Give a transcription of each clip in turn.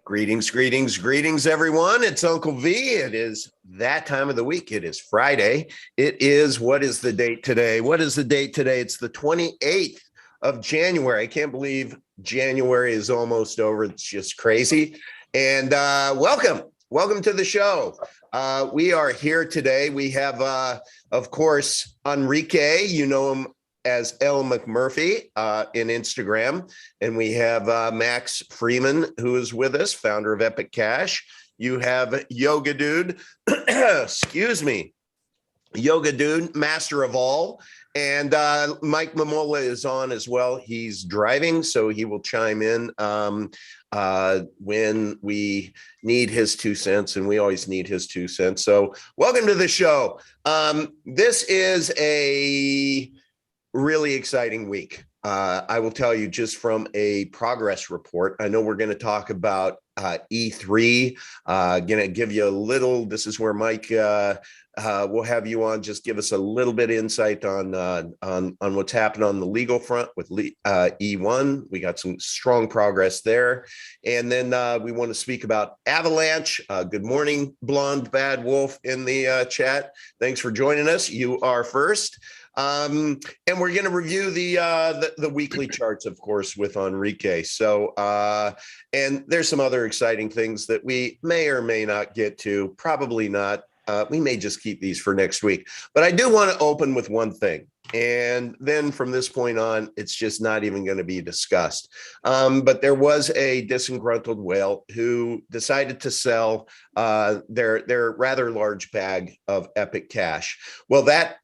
Greetings, greetings, greetings, everyone. It's Uncle V. It is that time of the week. It is Friday. What is the date today? It's the 28th of January. I can't believe January is almost over. It's just crazy. And welcome to the show. We are here today. We have, of course, Enrique. You know him as L. McMurphy in Instagram. And we have Max Freeman, who is with us, founder of Epic Cash. You have Yoga Dude, Yoga Dude, master of all. And Mike Mamola is on as well. He's driving, so he will chime in when we need his 2 cents, and we always need his 2 cents. So welcome to the show. This is a really exciting week. I will tell you just from a progress report. I know we're going to talk about E3. Going to give you a little. This is where Mike will have you on. Just give us a little bit of insight on what's happened on the legal front with E1. We got some strong progress there, and then we want to speak about Avalanche. Good morning, Blonde Bad Wolf in the chat. Thanks for joining us. You are first. And we're going to review the weekly charts, of course, with Enrique. So, and there's some other exciting things that we may or may not get to. Probably not. We may just keep these for next week. But I do want to open with one thing. And then from this point on, it's just not even going to be discussed. But there was a disgruntled whale who decided to sell their rather large bag of Epic Cash. Well, that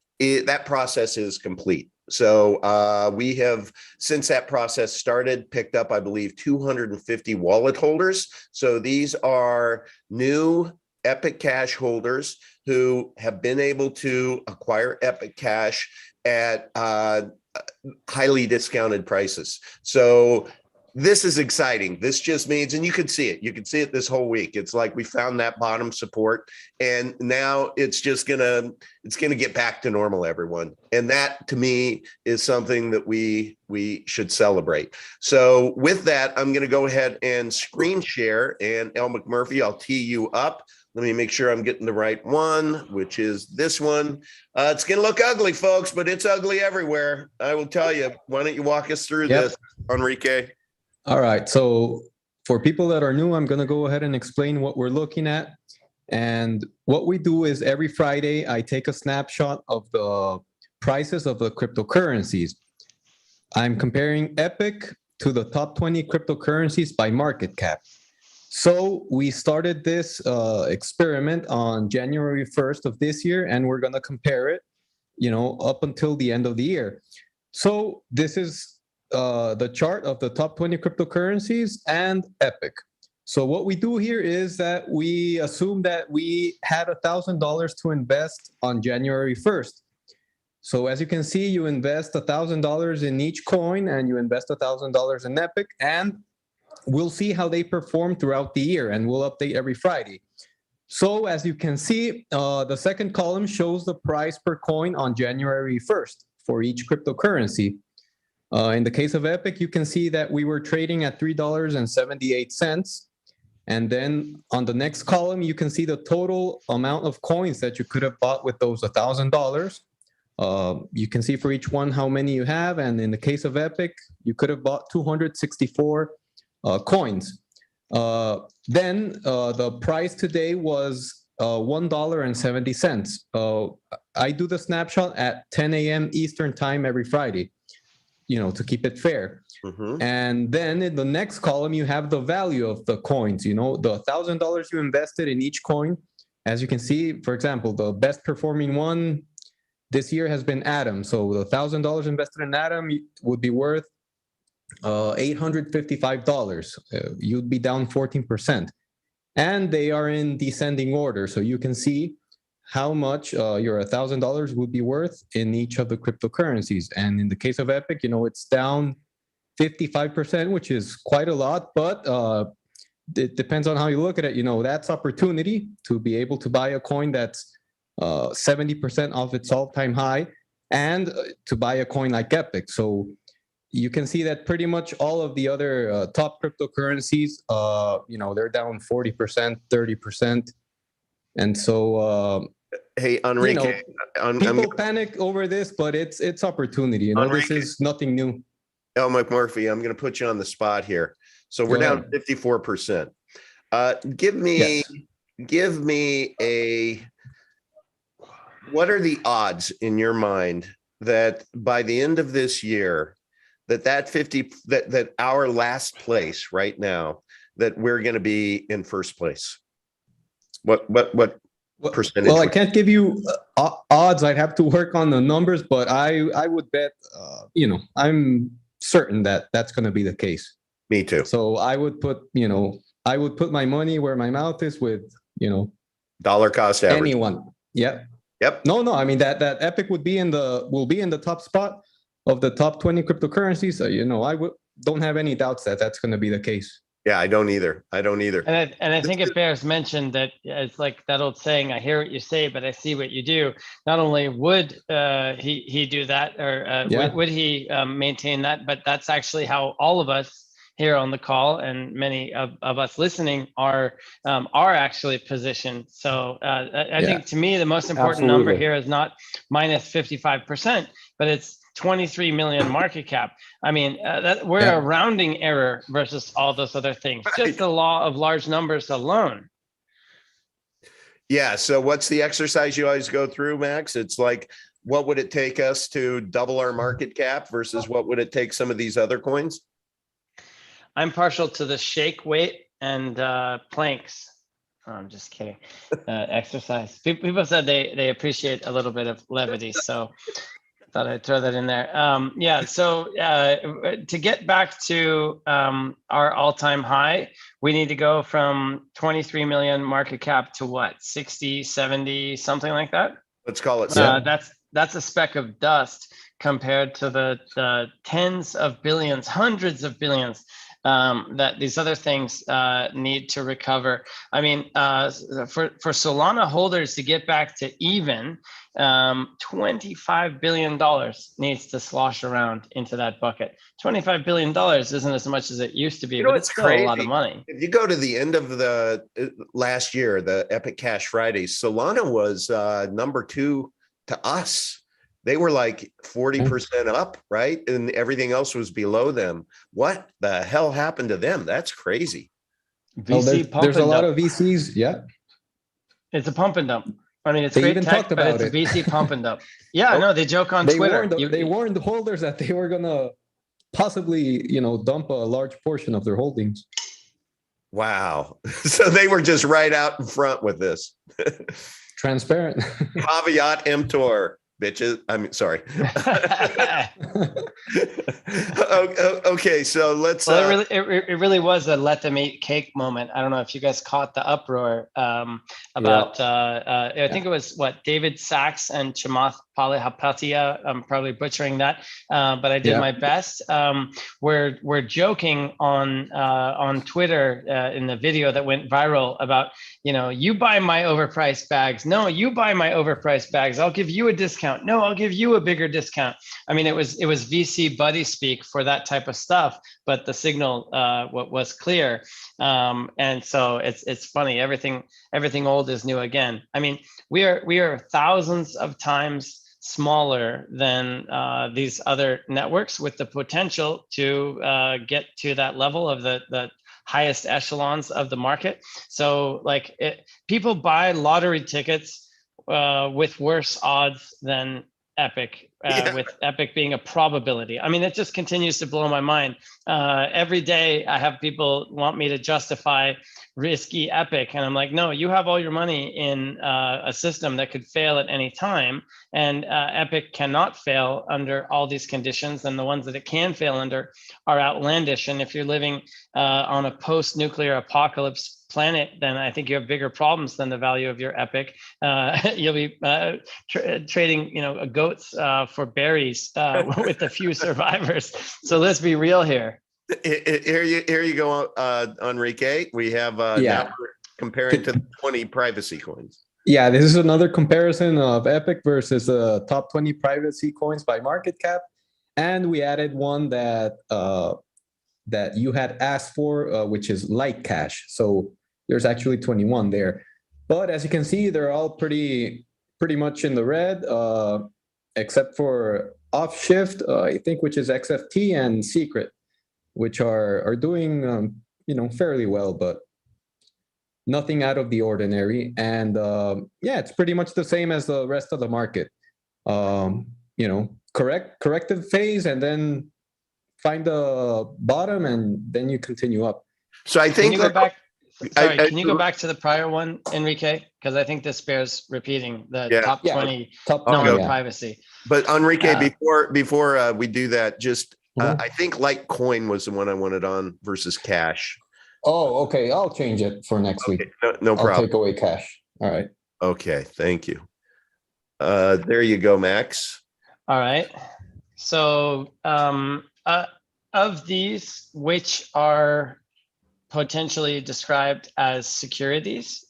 process is complete. So we have, since that process started, picked up, I believe, 250 wallet holders. So these are new Epic Cash holders who have been able to acquire Epic Cash at highly discounted prices. So this is exciting. This just means, and you can see it. You can see it this whole week. It's like we found that bottom support, and now it's gonna get back to normal, everyone. And that, to me, is something that we should celebrate. So with that, I'm gonna go ahead and screen share. And L. McMurphy, I'll tee you up. Let me make sure I'm getting the right one, which is this one. It's gonna look ugly, folks, but it's ugly everywhere. I will tell you. Why don't you walk us through this, Enrique? All right, so for people that are new, I'm going to go ahead and explain what we're looking at. And what we do is every Friday, I take a snapshot of the prices of the cryptocurrencies. I'm comparing Epic to the top 20 cryptocurrencies by market cap. So we started this experiment on January 1st of this year, and we're going to compare it, up until the end of the year. So this is the chart of the top 20 cryptocurrencies and Epic. So what we do here is that we assume that we had $1,000 to invest on January 1st. So as you can see, you invest $1,000 in each coin, and you invest $1,000 in Epic, and we'll see how they perform throughout the year, and we'll update every Friday. So as you can see, the second column shows the price per coin on January 1st for each cryptocurrency. In the case of Epic, you can see that we were trading at $3.78. And then on the next column, you can see the total amount of coins that you could have bought with those $1,000. You can see for each one how many you have. And in the case of Epic, you could have bought 264 coins. Then the price today was $1.70. I do the snapshot at 10 a.m. Eastern time every Friday, to keep it fair. Mm-hmm. And then in the next column, you have the value of the coins, the $1,000 you invested in each coin. As you can see, for example, the best performing one this year has been Atom. So the $1,000 invested in Atom would be worth $855. You'd be down 14%. And they are in descending order. So you can see how much your $1,000 would be worth in each of the cryptocurrencies. And in the case of Epic, it's down 55%, which is quite a lot, but it depends on how you look at it. That's opportunity to be able to buy a coin that's 70% off its all-time high, and to buy a coin like Epic. So you can see that pretty much all of the other top cryptocurrencies, they're down 40%, 30%. And so, Hey, Enrique, people panic over this, but it's opportunity. This Enrique. is nothing new. El McMurphy, I'm going to put you on the spot here. So we're down 54%. Give me what are the odds in your mind that by the end of this year, that our last place right now, that we're going to be in first place? What percentage? Well, I can't give you odds. I'd have to work on the numbers, but I would bet, I'm certain that that's going to be the case. Me too. So I would put my money where my mouth is with, dollar cost average. Anyone. Yep. Yep. No. I mean that Epic will be in the top spot of the top 20 cryptocurrencies. So, don't have any doubts that that's going to be the case. Yeah, I don't either. And I think it bears mention that it's like that old saying, I hear what you say, but I see what you do. Not only would he do that, or would he maintain that, but that's actually how all of us here on the call and many of us listening are actually positioned. So I think, to me, the most important number here is not minus 55%, but it's 23 million market cap. I mean, we're a rounding error versus all those other things. Right. Just the law of large numbers alone. Yeah. So what's the exercise you always go through, Max? It's like, what would it take us to double our market cap versus what would it take some of these other coins? I'm partial to the shake weight and planks. Oh, I'm just kidding. Exercise. People said they appreciate a little bit of levity, so thought I'd throw that in there. So to get back to our all-time high, we need to go from 23 million market cap to what, 60, 70, something like that? Let's call it. That's a speck of dust compared to the tens of billions, hundreds of billions that these other things need to recover. I mean, for Solana holders to get back to even, $25 billion needs to slosh around into that bucket. $25 billion isn't as much as it used to be, but it's still a lot of money. If you go to the end of the last year, the Epic Cash Fridays, Solana was number 2 to us. They were like 40% up, right? And everything else was below them. What the hell happened to them? That's crazy. There's a lot of VCs. Yeah. It's a pump and dump. I mean, it's great tech, but it's a VC pump and dump. Yeah, no, they joke on Twitter. They warned the holders that they were going to possibly, dump a large portion of their holdings. Wow. So they were just right out in front with this. Transparent. Caveat emptor. Bitches. I mean, sorry. Okay, so let's. Well, it really was a let them eat cake moment. I don't know if you guys caught the uproar about. I think it was David Sachs and Chamath Palihapitiya. I'm probably butchering that, but I did my best. We're joking on Twitter in the video that went viral about, you buy my overpriced bags. No, you buy my overpriced bags. I'll give you a discount. No, I'll give you a bigger discount. I mean, it was VC buddy speak for that type of stuff, but the signal was clear. And so it's funny. Everything old is new again. I mean, we are thousands of times smaller than these other networks with the potential to get to that level of the highest echelons of the market. So people buy lottery tickets with worse odds than Epic, with Epic being a probability. I mean, it just continues to blow my mind. Every day I have people want me to justify risky Epic, and I'm like, no, you have all your money in a system that could fail at any time, and Epic cannot fail under all these conditions, and the ones that it can fail under are outlandish. And if you're living on a post-nuclear apocalypse planet, then I think you have bigger problems than the value of your Epic. You'll be trading, goats for berries with a few survivors. So let's be real here. Here you go, Enrique. We have now we're comparing to the 20 privacy coins. Yeah, this is another comparison of Epic versus the top 20 privacy coins by market cap. And we added one that that you had asked for, which is light cash. So there's actually 21 there. But as you can see, they're all pretty much in the red, except for Offshift, I think, which is XFT, and Secret, which are doing fairly well, but nothing out of the ordinary. And yeah, it's pretty much the same as the rest of the market. Corrective phase, and then find the bottom, and then you continue up. So I think Can you go back? Sorry, can you go back to the prior one, Enrique? Because I think this bears repeating, the top 20 non-privacy. But Enrique, before we do that, just I think Litecoin was the one I wanted on versus cash. Oh, okay. I'll change it for next week. No problem. I'll take away cash. All right. Okay. Thank you. There you go, Max. All right. So of these, which are potentially described as securities,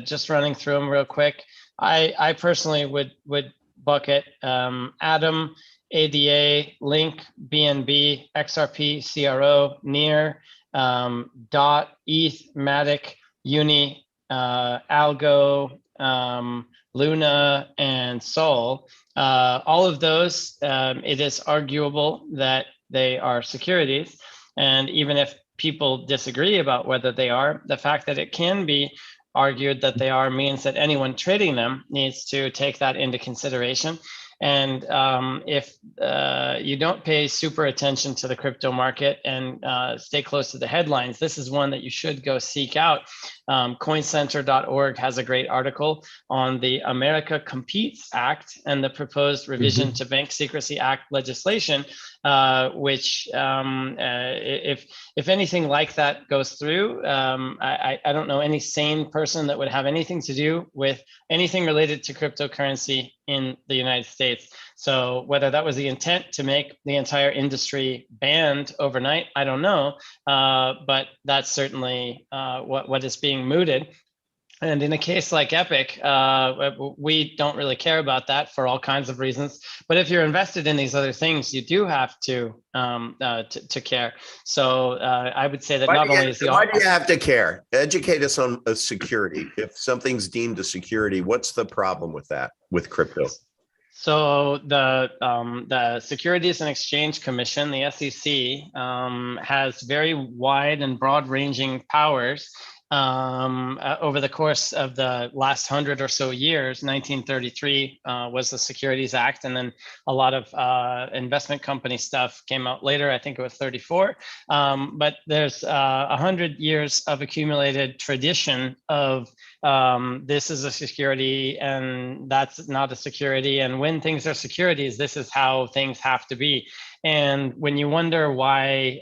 just running through them real quick, I personally would bucket Atom, ADA, Link, BNB, XRP, CRO, Near, DOT, ETH, Matic, Uni, Algo, Luna, and Sol. All of those, it is arguable that they are securities. And even if people disagree about whether they are, the fact that it can be argued that they are means that anyone trading them needs to take that into consideration. And if you don't pay super attention to the crypto market and stay close to the headlines, this is one that you should go seek out. Coincenter.org has a great article on the America Competes Act and the proposed revision to Bank Secrecy Act legislation, which if anything like that goes through, I don't know any sane person that would have anything to do with anything related to cryptocurrency in the United States. So whether that was the intent to make the entire industry banned overnight, I don't know, but that's certainly what is being mooted. And in a case like Epic, we don't really care about that for all kinds of reasons. But if you're invested in these other things, you do have to care. So I would say that not only is the— Why do you have to care? Educate us on a security. If something's deemed a security, what's the problem with that, with crypto? So the Securities and Exchange Commission, the SEC, has very wide and broad-ranging powers. Over the course of the last 100 or so years. 1933 was the Securities Act, and then a lot of investment company stuff came out later. I think it was 34. But there's 100 years of accumulated tradition of this is a security and that's not a security. And when things are securities, this is how things have to be. And when you wonder why,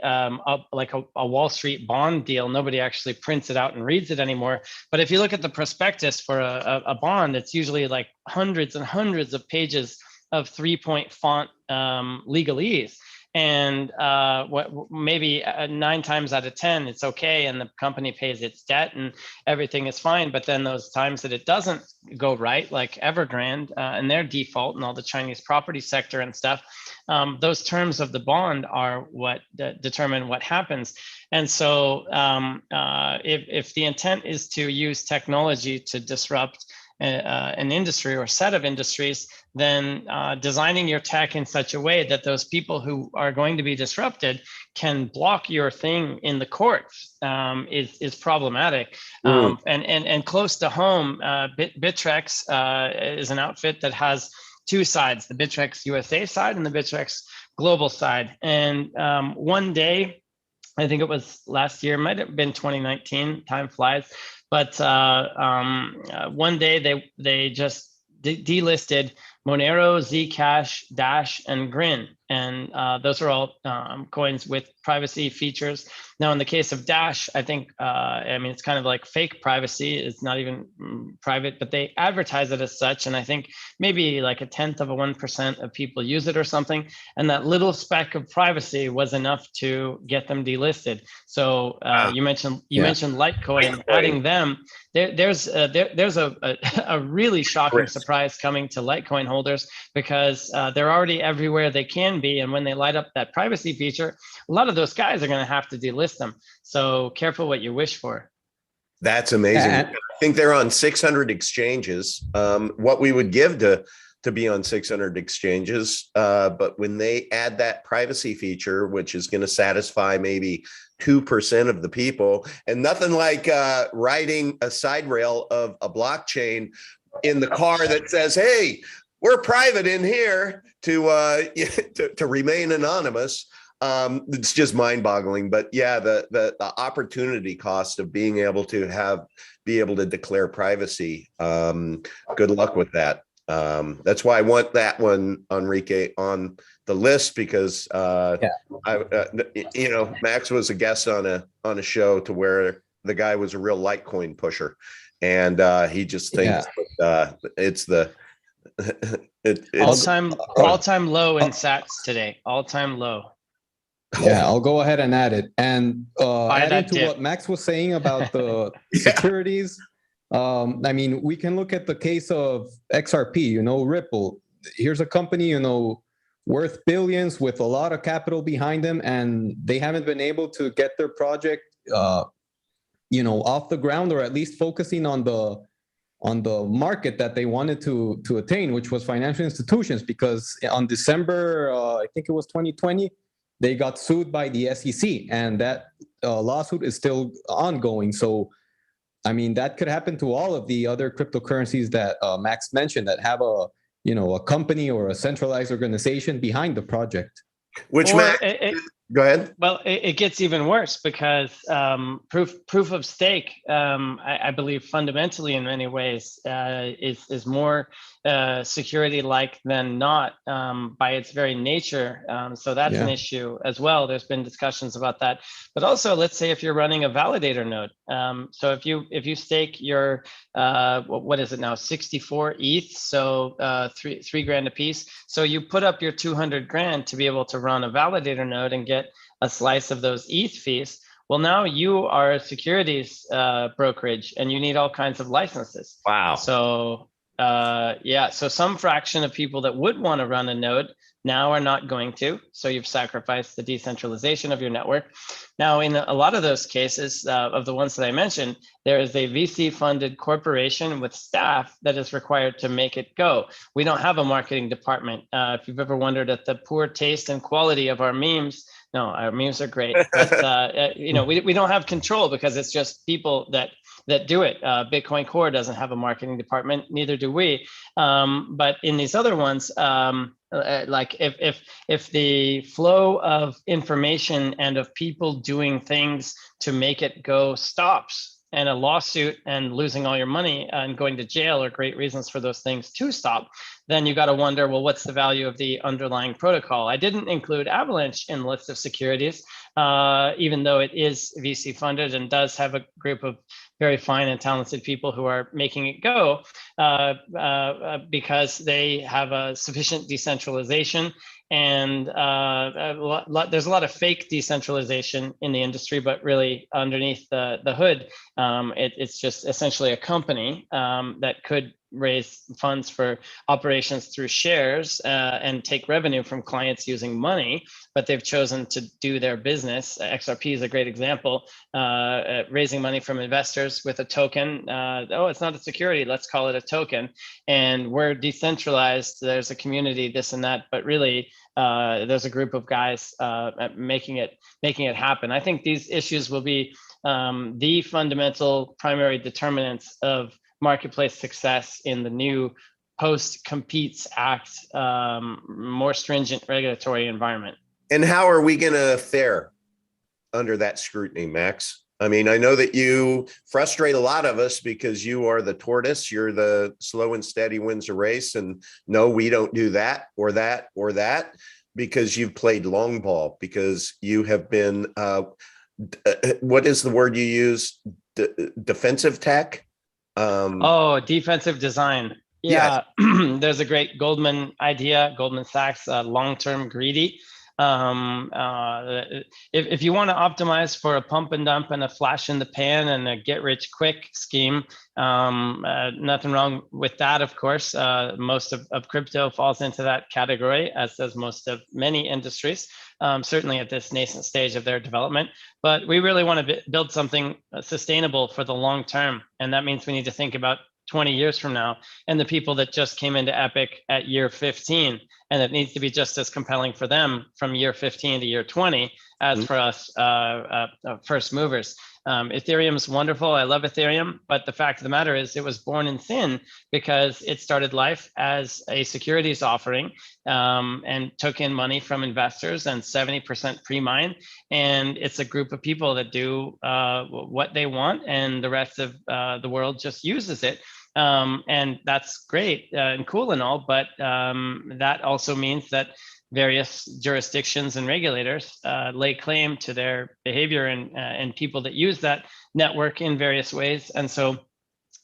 like a Wall Street bond deal, nobody actually prints it out and reads it anymore. But if you look at the prospectus for a bond, it's usually like hundreds and hundreds of pages of 3-point font legalese. And maybe 9 times out of 10, it's okay, and the company pays its debt and everything is fine. But then those times that it doesn't go right, like Evergrande and their default and all the Chinese property sector and stuff, those terms of the bond are what determine what happens. And so if the intent is to use technology to disrupt an industry or set of industries, then designing your tech in such a way that those people who are going to be disrupted can block your thing in the courts is problematic. And close to home, Bittrex is an outfit that has 2 sides: the Bittrex USA side and the Bittrex global side. And one day, I think it was last year, might have been 2019, time flies. But one day they just delisted Monero, Zcash, Dash, and Grin. And those are all coins with privacy features. Now, in the case of Dash, I think, I mean, it's kind of like fake privacy. It's not even private, but they advertise it as such. And I think maybe like 0.1% of people use it or something. And that little speck of privacy was enough to get them delisted. So you mentioned Litecoin, adding them. There's a really shocking surprise coming to Litecoin holders, because they're already everywhere they can be. And when they light up that privacy feature, a lot of those guys are going to have to delist them. So careful what you wish for. That's amazing. And- I think they're on 600 exchanges. What we would give to be on 600 exchanges, but when they add that privacy feature, which is going to satisfy maybe 2% of the people, and nothing like riding a side rail of a blockchain in the car that says, "Hey, we're private in here," to remain anonymous. It's just mind-boggling. But yeah, the opportunity cost of being able to declare privacy. Good luck with that. That's why I want that one, Enrique, on the list, because Max was a guest on a show to where the guy was a real Litecoin pusher, and he just thinks that, it's the all-time low in sats today. All-time low. Yeah, I'll go ahead and add it. And adding to dip. what Max was saying about the securities, I mean, we can look at the case of XRP, Ripple. Here's a company, worth billions with a lot of capital behind them, and they haven't been able to get their project, off the ground, or at least focusing on the market that they wanted to attain, which was financial institutions. Because on December, I think it was 2020, they got sued by the SEC, and that lawsuit is still ongoing. So, I mean, that could happen to all of the other cryptocurrencies that Max mentioned that have a company or a centralized organization behind the project. Which Max, go ahead. Well, it gets even worse, because proof of stake, I believe, fundamentally in many ways is more security-like than not, by its very nature. So that's an issue as well. There's been discussions about that. But also, let's say if you're running a validator node. So if you stake your what is it now, 64 ETH, so three grand a piece. So you put up your 200 grand to be able to run a validator node and get a slice of those ETH fees. Well, now you are a securities brokerage, and you need all kinds of licenses. Wow. So so some fraction of people that would want to run a node now are not going to. So you've sacrificed the decentralization of your network. Now, in a lot of those cases, of the ones that I mentioned, there is a VC-funded corporation with staff that is required to make it go. We don't have a marketing department. If you've ever wondered at the poor taste and quality of our memes, no, our memes are great, but we don't have control, because it's just people that do it. Bitcoin Core doesn't have a marketing department, neither do we. But in these other ones, like if the flow of information and of people doing things to make it go stops, and a lawsuit and losing all your money and going to jail are great reasons for those things to stop, then you got to wonder, well, what's the value of the underlying protocol? I didn't include Avalanche in the list of securities, even though it is VC funded and does have a group of very fine and talented people who are making it go, because they have a sufficient decentralization. And there's a lot of fake decentralization in the industry, but really underneath the hood, it's just essentially a company that could raise funds for operations through shares and take revenue from clients using money, but they've chosen to do their business. XRP is a great example, raising money from investors with a token. It's not a security, let's call it a token. And we're decentralized, there's a community, this and that, but really there's a group of guys making it happen. I think these issues will be the fundamental primary determinants of marketplace success in the new post-Competes Act, more stringent regulatory environment. And how are we going to fare under that scrutiny, Max? I mean, I know that you frustrate a lot of us because you are the tortoise. You're the slow and steady wins a race. And no, we don't do that or that or that, because you've played long ball, because you have been, what is the word you use? Defensive tech? Defensive design. Yeah, yes. There's a great Goldman idea, Goldman Sachs, long-term greedy. If you want to optimize for a pump and dump and a flash in the pan and a get rich quick scheme, nothing wrong with that, of course. Most of crypto falls into that category, as does most of many industries, certainly at this nascent stage of their development. But we really want to build something sustainable for the long term. And that means we need to think about 20 years from now and the people that just came into Epic at year 15. And it needs to be just as compelling for them from year 15 to year 20 as for us first movers. Ethereum's wonderful. I love Ethereum, but the fact of the matter is it was born in sin because it started life as a securities offering and took in money from investors and 70% pre-mine. And it's a group of people that do what they want, and the rest of the world just uses it. And that's great and cool and all, but that also means that various jurisdictions and regulators lay claim to their behavior and people that use that network in various ways. And so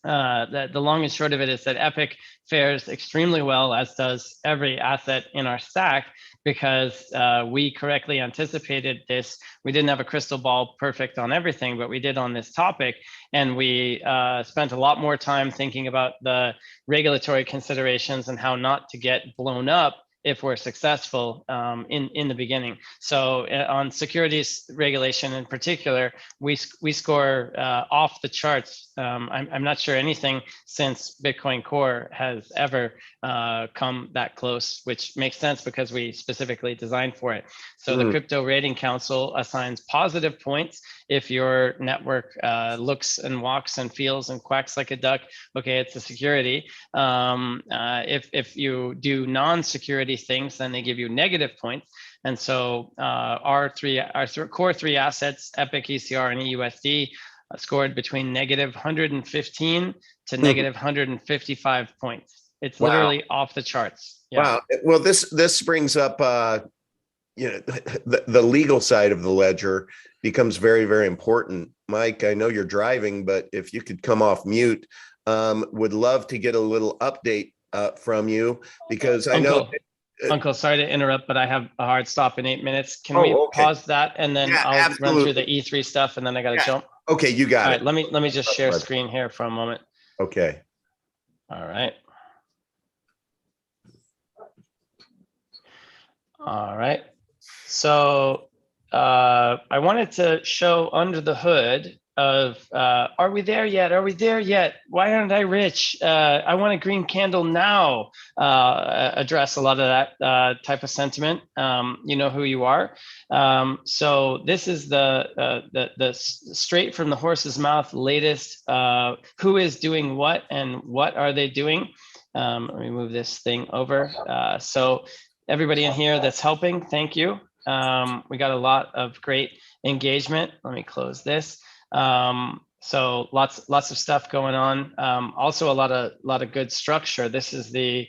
the long and short of it is that Epic fares extremely well, as does every asset in our stack, because we correctly anticipated this. We didn't have a crystal ball perfect on everything, but we did on this topic. And we spent a lot more time thinking about the regulatory considerations and how not to get blown up if we're successful in the beginning. So on securities regulation in particular, we score off the charts. I'm not sure anything since Bitcoin Core has ever come that close, which makes sense because we specifically designed for it. So the Crypto Rating Council assigns positive points if your network looks and walks and feels and quacks like a duck. Okay, it's a security. If you do non-security things, then they give you negative points. And so our core three assets, Epic, ECR, and EUSD, scored between negative 115 to negative 155 points. It's literally off the charts. Yeah. Wow. Well, this brings up the legal side of the ledger becomes very, very important. Mike, I know you're driving, but if you could come off mute, would love to get a little update from you, because I know. Uncle, sorry to interrupt, but I have a hard stop in 8 minutes. Can we pause that and then I'll run through the E3 stuff and then I got to jump? Okay, you got it. All right, let me just share screen here for a moment. Okay. All right. All right. So I wanted to show under the hood of are we there yet? Are we there yet? Why aren't I rich? I want a green candle now. Address a lot of that type of sentiment. You know who you are. So this is the straight from the horse's mouth latest. Who is doing what and what are they doing? Let me move this thing over. So everybody in here that's helping, thank you. We got a lot of great engagement. Let me close this. So lots of stuff going on. Also a lot of good structure. This is the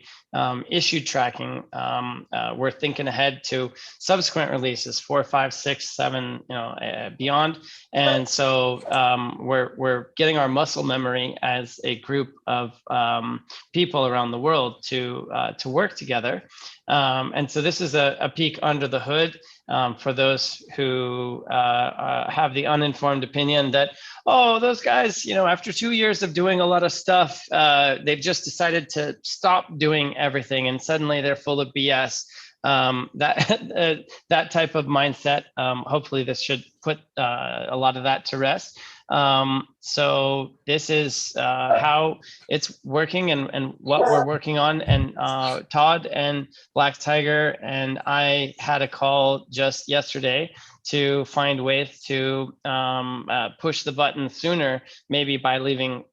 issue tracking. We're thinking ahead to subsequent releases, 4, 5, 6, 7, beyond. And so we're getting our muscle memory as a group of people around the world to work together. And so this is a peek under the hood. For those who have the uninformed opinion that, oh, those guys, after 2 years of doing a lot of stuff, they've just decided to stop doing everything and suddenly they're full of BS. That type of mindset, hopefully this should put a lot of that to rest. So this is how it's working and what we're working on. And Todd and Black Tiger and I had a call just yesterday to find ways to push the button sooner, maybe by leaving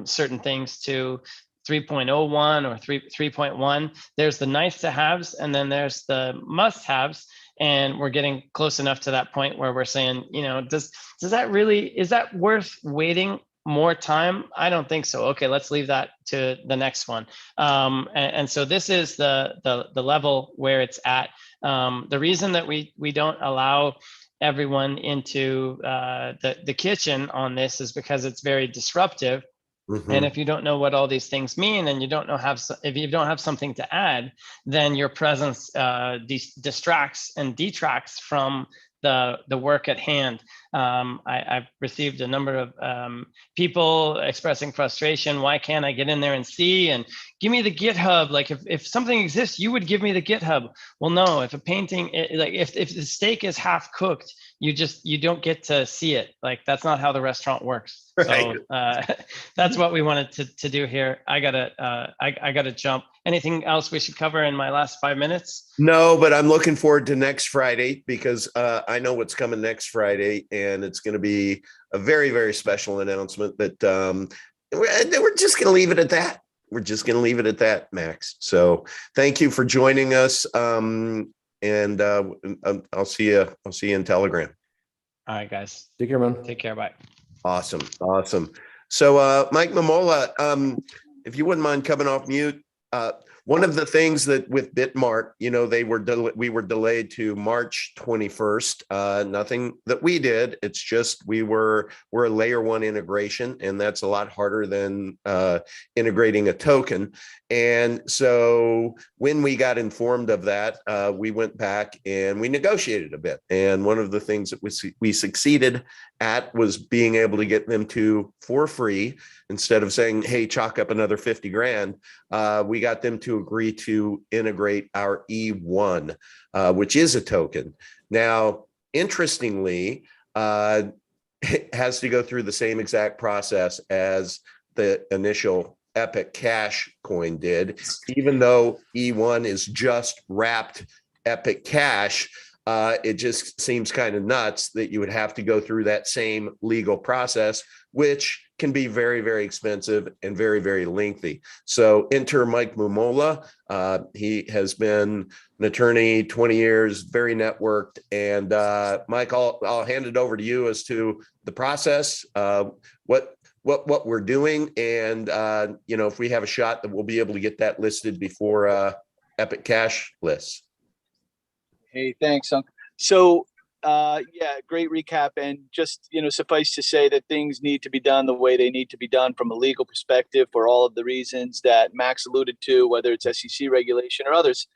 certain things to 3.01 or 3.1. There's the nice to haves and then there's the must haves. And we're getting close enough to that point where we're saying, does that really, is that worth waiting more time? I don't think so. Okay, let's leave that to the next one. And so this is the level where it's at. The reason that we don't allow everyone into the kitchen on this is because it's very disruptive. And if you don't know what all these things mean, and you don't know if you don't have something to add, then your presence distracts and detracts from the work at hand. I've received a number of people expressing frustration. Why can't I get in there and see? And give me the GitHub. Like if something exists, you would give me the GitHub. Well, no. If a painting, like if the steak is half cooked, you don't get to see it. Like that's not how the restaurant works. Right. So that's what we wanted to do here. I gotta jump. Anything else we should cover in my last 5 minutes? No, but I'm looking forward to next Friday because I know what's coming next Friday, and it's going to be a very, very special announcement that we're just going to leave it at that. We're just going to leave it at that, Max. So thank you for joining us. And I'll see you in Telegram. All right, guys. Take care, man. Take care. Bye. Awesome. So Mike Momola, if you wouldn't mind coming off mute. One of the things that with Bitmart, we were delayed to March 21st. Nothing that we did. It's just we're a layer one integration, and that's a lot harder than integrating a token. And so when we got informed of that, we went back and we negotiated a bit. And one of the things that we succeeded at was being able to get them to, for free, instead of saying, hey, chalk up another 50 grand, we got them to agree to integrate our E1, which is a token. Now, interestingly, it has to go through the same exact process as the initial Epic Cash coin did, even though E1 is just wrapped Epic Cash. It just seems kind of nuts that you would have to go through that same legal process, which can be very, very expensive and very, very lengthy. So enter Mike Momola. He has been an attorney 20 years, very networked. And Mike, I'll hand it over to you as to the process, what we're doing, and if we have a shot that we'll be able to get that listed before Epic Cash lists. Hey, thanks, Unc. So, great recap. And just, suffice to say that things need to be done the way they need to be done from a legal perspective for all of the reasons that Max alluded to, whether it's SEC regulation or others.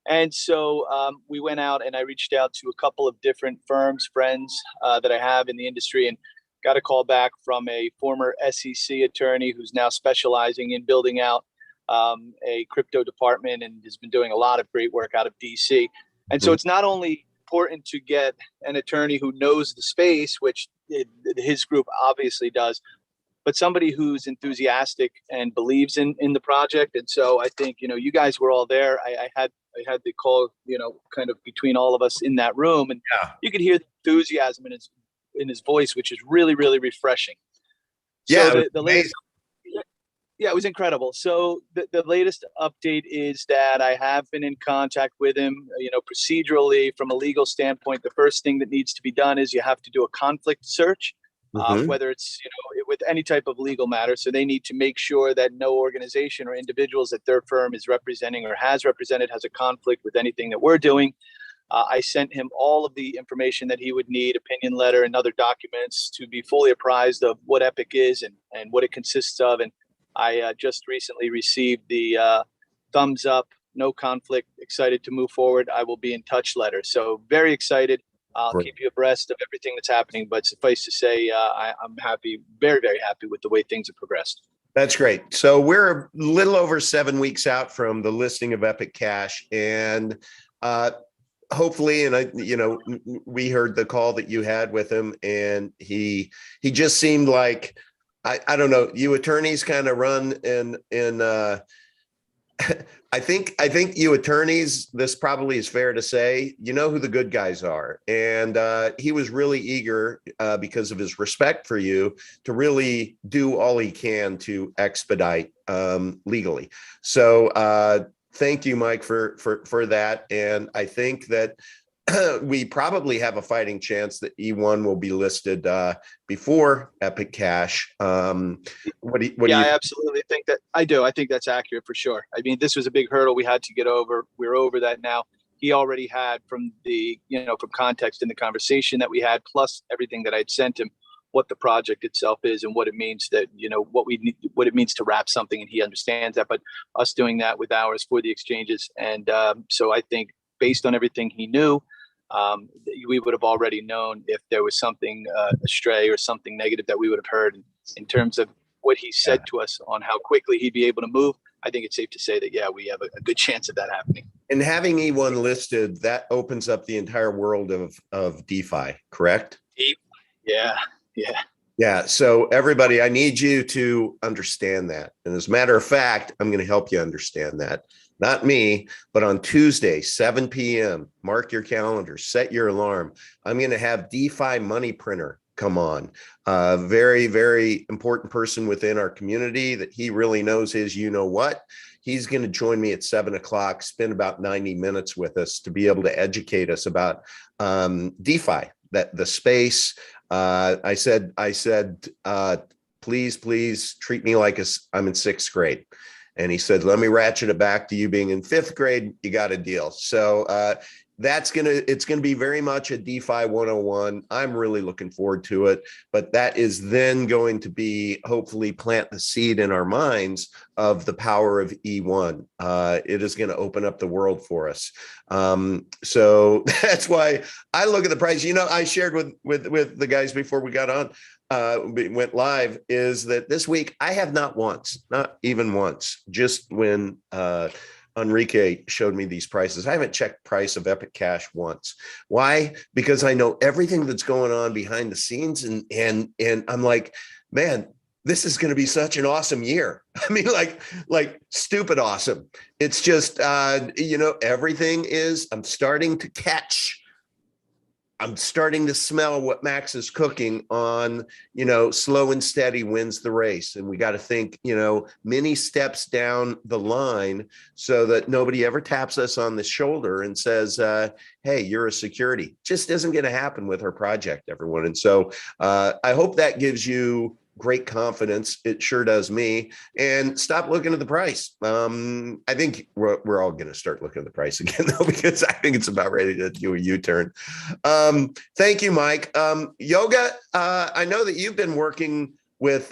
And so we went out and I reached out to a couple of different firms, friends that I have in the industry, and got a call back from a former SEC attorney who's now specializing in building out a crypto department and has been doing a lot of great work out of DC. And so it's not only important to get an attorney who knows the space, which his group obviously does, but somebody who's enthusiastic and believes in the project. And so I think, you guys were all there. I had the call, kind of between all of us in that room, and you could hear the enthusiasm in his voice, which is really, really refreshing. Yeah, so the latest. Yeah, it was incredible. So the latest update is that I have been in contact with him. Procedurally, from a legal standpoint, the first thing that needs to be done is you have to do a conflict search, whether it's with any type of legal matter. So they need to make sure that no organization or individuals that their firm is representing or has represented has a conflict with anything that we're doing. I sent him all of the information that he would need, opinion letter and other documents, to be fully apprised of what Epic is and what it consists of. And I just recently received the thumbs up, no conflict, excited to move forward. I will be in touch letter. So very excited. I'll keep you abreast of everything that's happening. But suffice to say, I'm happy, very, very happy with the way things have progressed. That's great. So we're a little over 7 weeks out from the listing of Epic Cash, and hopefully, and we heard the call that you had with him, and he just seemed like, I don't know, you attorneys kind of run in I think you attorneys, this probably is fair to say, who the good guys are. And he was really eager because of his respect for you to really do all he can to expedite legally. So thank you, Mike, for that. And I think that we probably have a fighting chance that E1 will be listed before Epic Cash. What do you I absolutely think that I do. I think that's accurate for sure. I mean, this was a big hurdle we had to get over. We're over that now. He already had, from the, from context in the conversation that we had, plus everything that I'd sent him, what the project itself is and what it means that, you know, what it means to wrap something, and he understands that. But us doing that with ours for the exchanges, and so I think based on everything he knew, we would have already known if there was something astray or something negative that we would have heard. In terms of what he said to us on how quickly he'd be able to move, I think it's safe to say that, yeah, we have a good chance of that happening. And having E1 listed, that opens up the entire world of DeFi, correct? Yeah. Yeah. So everybody, I need you to understand that. And as a matter of fact, I'm going to help you understand that. Not me, but on Tuesday, 7 p.m., mark your calendar, set your alarm. I'm going to have DeFi Money Printer come on. Very, very important person within our community that he really knows his you-know-what. He's going to join me at 7 o'clock, spend about 90 minutes with us to be able to educate us about DeFi, that the space. I said, please treat me like I'm in 6th grade. And he said, let me ratchet it back to you being in 5th grade. You got a deal. So it's going to be very much a DeFi 101. I'm really looking forward to it. But that is then going to be hopefully plant the seed in our minds of the power of E1. It is going to open up the world for us. So that's why I look at the price. You know, I shared with the guys before we got on, went live, is that this week I have not even once, just when Enrique showed me these prices, I haven't checked price of Epic Cash once. Why? Because I know everything that's going on behind the scenes, and I'm like, man, this is going to be such an awesome year. I mean, like stupid awesome. It's just, you know, everything is, I'm starting to smell what Max is cooking on, you know, slow and steady wins the race. And we got to think, you know, many steps down the line so that nobody ever taps us on the shoulder and says, hey, you're a security. Just isn't going to happen with our project, everyone. And so I hope that gives you great confidence. It sure does me. And stop looking at the price. I think we're all going to start looking at the price again, though, because I think it's about ready to do a U-turn. Thank you, Mike. Yoga, I know that you've been working with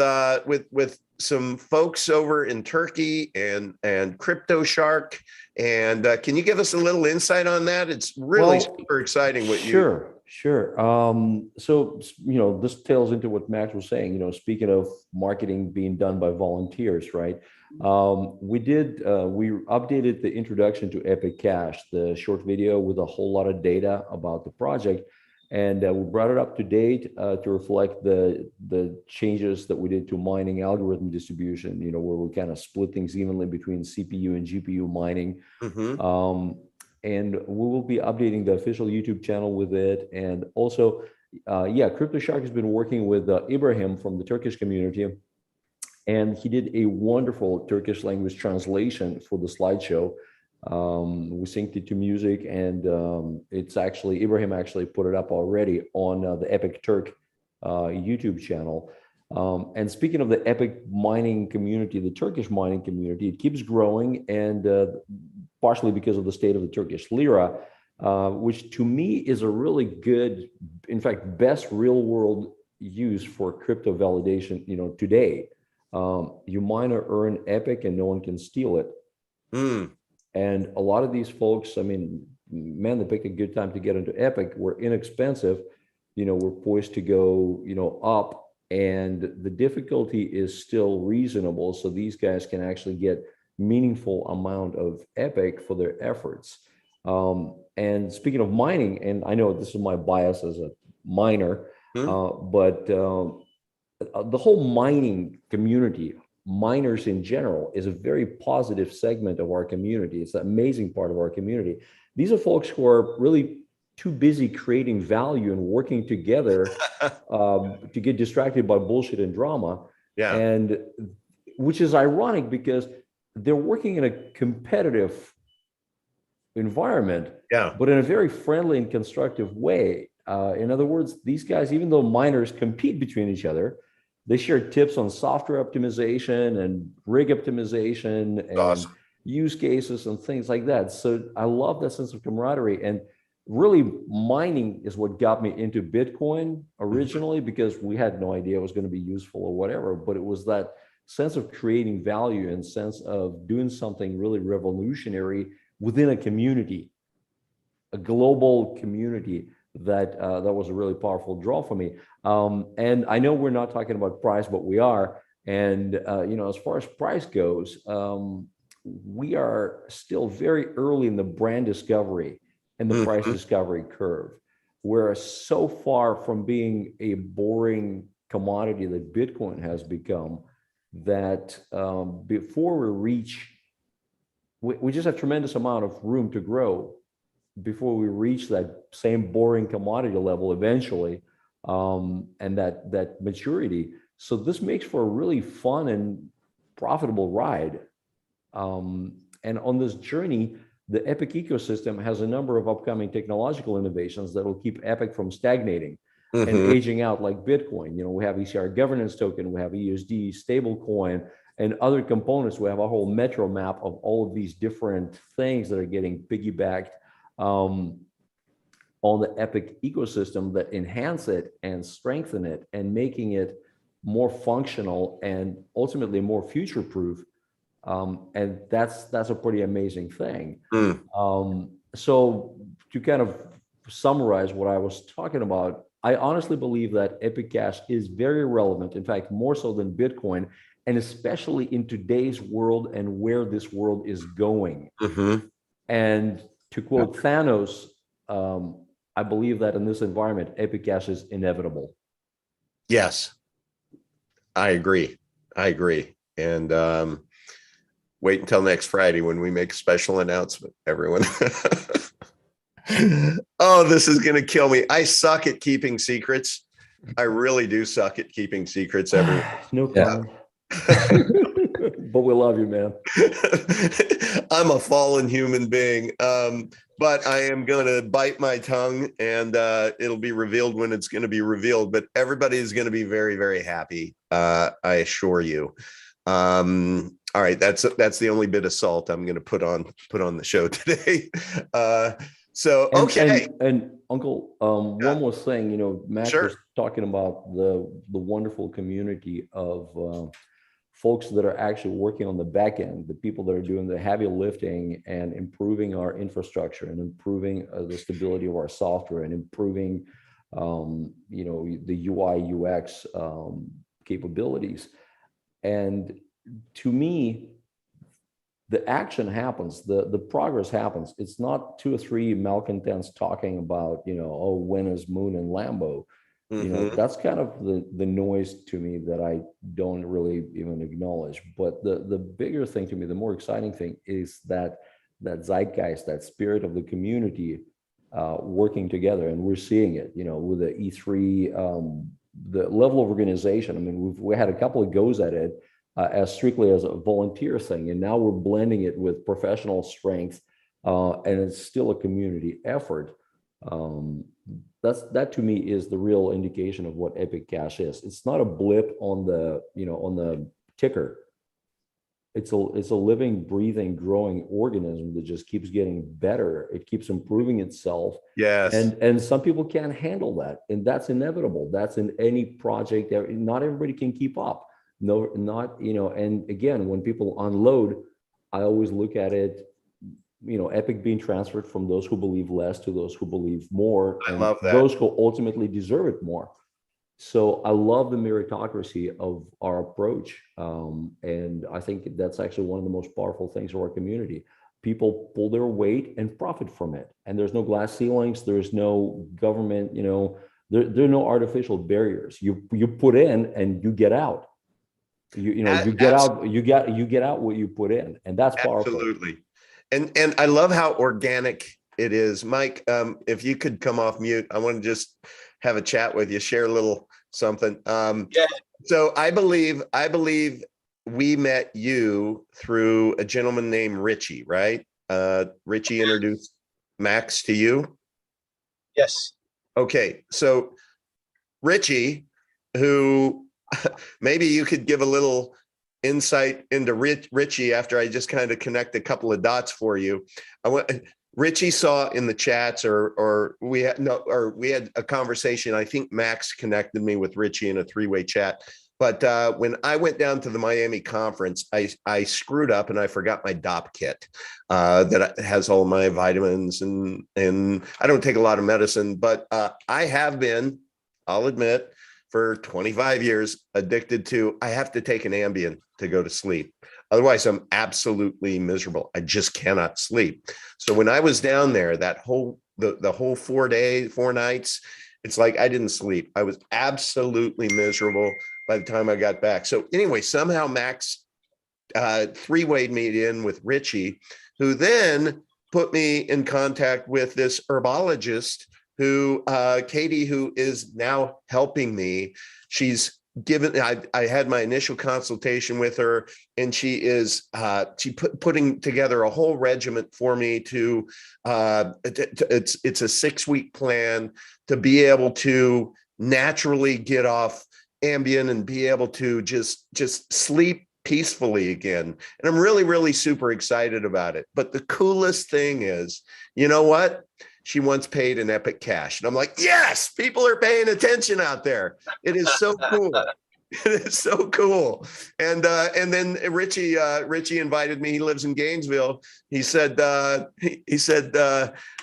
some folks over in Turkey and Crypto Shark. And can you give us a little insight on that? It's really super exciting what you. Sure. So, you know, this tails into what Max was saying, you know, speaking of marketing being done by volunteers, right? We updated the introduction to Epic Cash, the short video with a whole lot of data about the project. And we brought it up to date to reflect the changes that we did to mining algorithm distribution, you know, where we kind of split things evenly between CPU and GPU mining. Mm-hmm. And we will be updating the official YouTube channel with it. And also, Crypto Shark has been working with Ibrahim from the Turkish community. And he did a wonderful Turkish language translation for the slideshow. We synced it to music, and Ibrahim actually put it up already on the Epic Turk YouTube channel. And speaking of the Epic mining community, the Turkish mining community, it keeps growing, and partially because of the state of the Turkish lira, which to me is a really good, in fact, best real world use for crypto validation, you know, today. You mine or earn Epic and no one can steal it. And a lot of these folks, I mean, man, they pick a good time to get into Epic. We're inexpensive, you know, we're poised to go, you know, up, and the difficulty is still reasonable. So these guys can actually get meaningful amount of Epic for their efforts. And speaking of mining, and I know this is my bias as a miner, but the whole mining community, miners in general, is a very positive segment of our community. It's an amazing part of our community. These are folks who are really too busy creating value and working together to get distracted by bullshit and drama. Yeah. And which is ironic because they're working in a competitive environment, but in a very friendly and constructive way. In other words, these guys, even though miners compete between each other, they share tips on software optimization and rig optimization and use cases and things like that. So I love that sense of camaraderie. And really mining is what got me into Bitcoin originally, because we had no idea it was going to be useful or whatever, but it was that sense of creating value and sense of doing something really revolutionary within a community, a global community, that that was a really powerful draw for me. And I know we're not talking about price, but we are. And as far as price goes, we are still very early in the brand discovery and the price discovery curve. We're so far from being a boring commodity that Bitcoin has become, that before we reach, we just have tremendous amount of room to grow before we reach that same boring commodity level eventually, and that maturity. So this makes for a really fun and profitable ride. And on this journey, the Epic ecosystem has a number of upcoming technological innovations that will keep Epic from stagnating and aging out like Bitcoin. We have ECR governance token, we have EUSD stablecoin, and other components. We have a whole metro map of all of these different things that are getting piggybacked on the Epic ecosystem that enhance it and strengthen it and making it more functional and ultimately more future-proof. And that's a pretty amazing thing. So to kind of summarize what I was talking about, I honestly believe that Epic Cash is very relevant, in fact, more so than Bitcoin, and especially in today's world and where this world is going. And to quote Thanos, I believe that in this environment, Epic Cash is inevitable. Yes, I agree. And wait until next Friday when we make a special announcement, everyone. Oh, this is going to kill me. I suck at keeping secrets. I really do suck at keeping secrets, everyone. No problem. But we love you, man. I'm a fallen human being. But I am going to bite my tongue, and it'll be revealed when it's going to be revealed. But everybody is going to be very, very happy. I assure you. All right, that's the only bit of salt I'm going to put on the show today. So okay. And Uncle, one more thing. Matt Sure. was talking about the wonderful community of folks that are actually working on the back end, the people that are doing the heavy lifting and improving our infrastructure and improving the stability of our software and improving, the UI UX capabilities. And to me, the action happens, the progress happens. It's not 2 or 3 malcontents talking about, when is Moon and Lambo. That's kind of the noise to me that I don't really even acknowledge. But the bigger thing to me, the more exciting thing is that zeitgeist, that spirit of the community working together. And we're seeing it, with the E3, the level of organization. I mean, we had a couple of goes at it as strictly as a volunteer thing. And now we're blending it with professional strength, and it's still a community effort. That to me is the real indication of what Epic Cash is. It's not a blip on the ticker. It's a living, breathing, growing organism that just keeps getting better. It keeps improving itself. Yes. And some people can't handle that, and that's inevitable. That's in any project. Not everybody can keep up. No, not And again, when people unload, I always look at it. Epic being transferred from those who believe less to those who believe more, I and love that. those who ultimately deserve it more. So I love the meritocracy of our approach. And I think that's actually one of the most powerful things of our community. People pull their weight and profit from it. And there's no glass ceilings. There's no government, there are no artificial barriers. You put in and you get out. You get out what you put in. And that's powerful. Absolutely. And I love how organic it is. Mike, if you could come off mute, I want to just have a chat with you, share a little something. Yeah. So I believe we met you through a gentleman named Richie, right? Richie introduced Max to you. Yes. Okay. So Richie, who maybe you could give a little insight into Richie after I just kind of connect a couple of dots for you. Richie saw in the chats, or we had a conversation. I think Max connected me with Richie in a three-way chat. But when I went down to the Miami conference, I screwed up and I forgot my DOP kit that has all my vitamins, and I don't take a lot of medicine, but I have been, I'll admit, for 25 years addicted to, I have to take an Ambien to go to sleep. Otherwise, I'm absolutely miserable. I just cannot sleep. So when I was down there, that whole the whole 4 days, 4 nights, it's like I didn't sleep. I was absolutely miserable by the time I got back. So anyway, somehow Max three-wayed me in with Richie, who then put me in contact with this herbologist who, Katie, who is now helping me. She's given, I had my initial consultation with her, and she is putting together a whole regimen for me to it's a 6-week plan to be able to naturally get off Ambien and be able to just sleep peacefully again. And I'm really, really super excited about it. But the coolest thing is, you know what? She once paid in Epic Cash. And I'm like, yes, people are paying attention out there. It is so cool. It is so cool. And then Richie invited me. He lives in Gainesville. He said,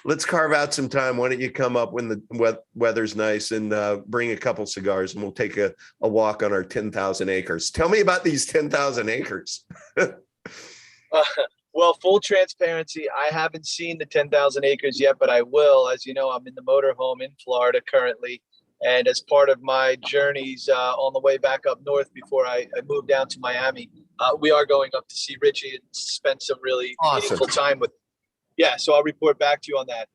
let's carve out some time. Why don't you come up when the weather's nice and bring a couple cigars, and we'll take a walk on our 10,000 acres. Tell me about these 10,000 acres. Well, full transparency, I haven't seen the 10,000 acres yet, but I will. As you know, I'm in the motorhome in Florida currently. And as part of my journeys on the way back up north before I moved down to Miami, we are going up to see Richie and spend some really meaningful time with him. Yeah, so I'll report back to you on that.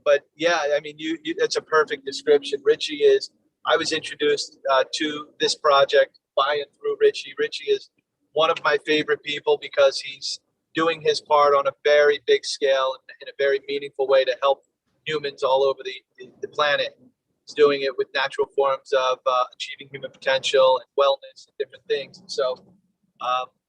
But yeah, I mean, it's a perfect description. Richie is, I was introduced to this project by and through Richie. Richie is one of my favorite people because he's doing his part on a very big scale in a very meaningful way to help humans all over the planet. He's doing it with natural forms of achieving human potential and wellness and different things. And so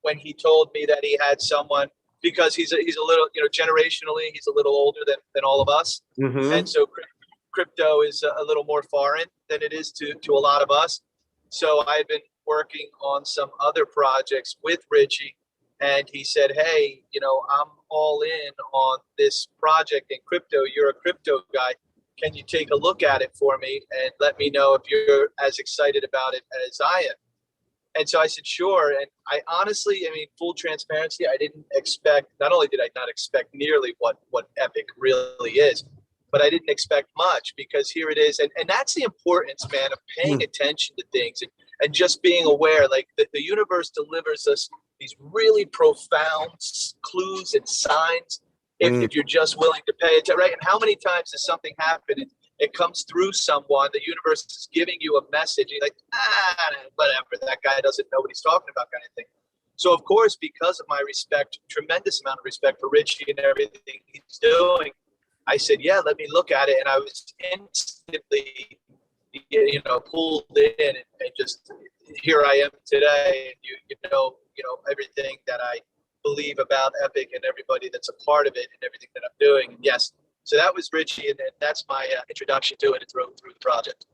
when he told me that he had someone, because he's a little, generationally, he's a little older than all of us. Mm-hmm. And so crypto is a little more foreign than it is to a lot of us. So I had been working on some other projects with Richie, and he said, hey, I'm all in on this project in crypto. You're a crypto guy. Can you take a look at it for me and let me know if you're as excited about it as I am? And so I said, sure. And I honestly, full transparency, I didn't expect, not only did I not expect nearly what Epic really is, but I didn't expect much, because here it is. And that's the importance, man, of paying attention to things and just being aware, like the universe delivers us these really profound clues and signs if you're just willing to pay it, right? And how many times does something happen and it comes through someone, the universe is giving you a message, you're like, whatever, that guy doesn't know what he's talking about, kind of thing. So of course, because of my respect, tremendous amount of respect for Richie and everything he's doing, I said, yeah, let me look at it. And I was instantly, pulled in and just, here I am today. And you know everything that I believe about Epic and everybody that's a part of it and everything that I'm doing. And yes, so that was Richie, and that's my introduction to it through the project.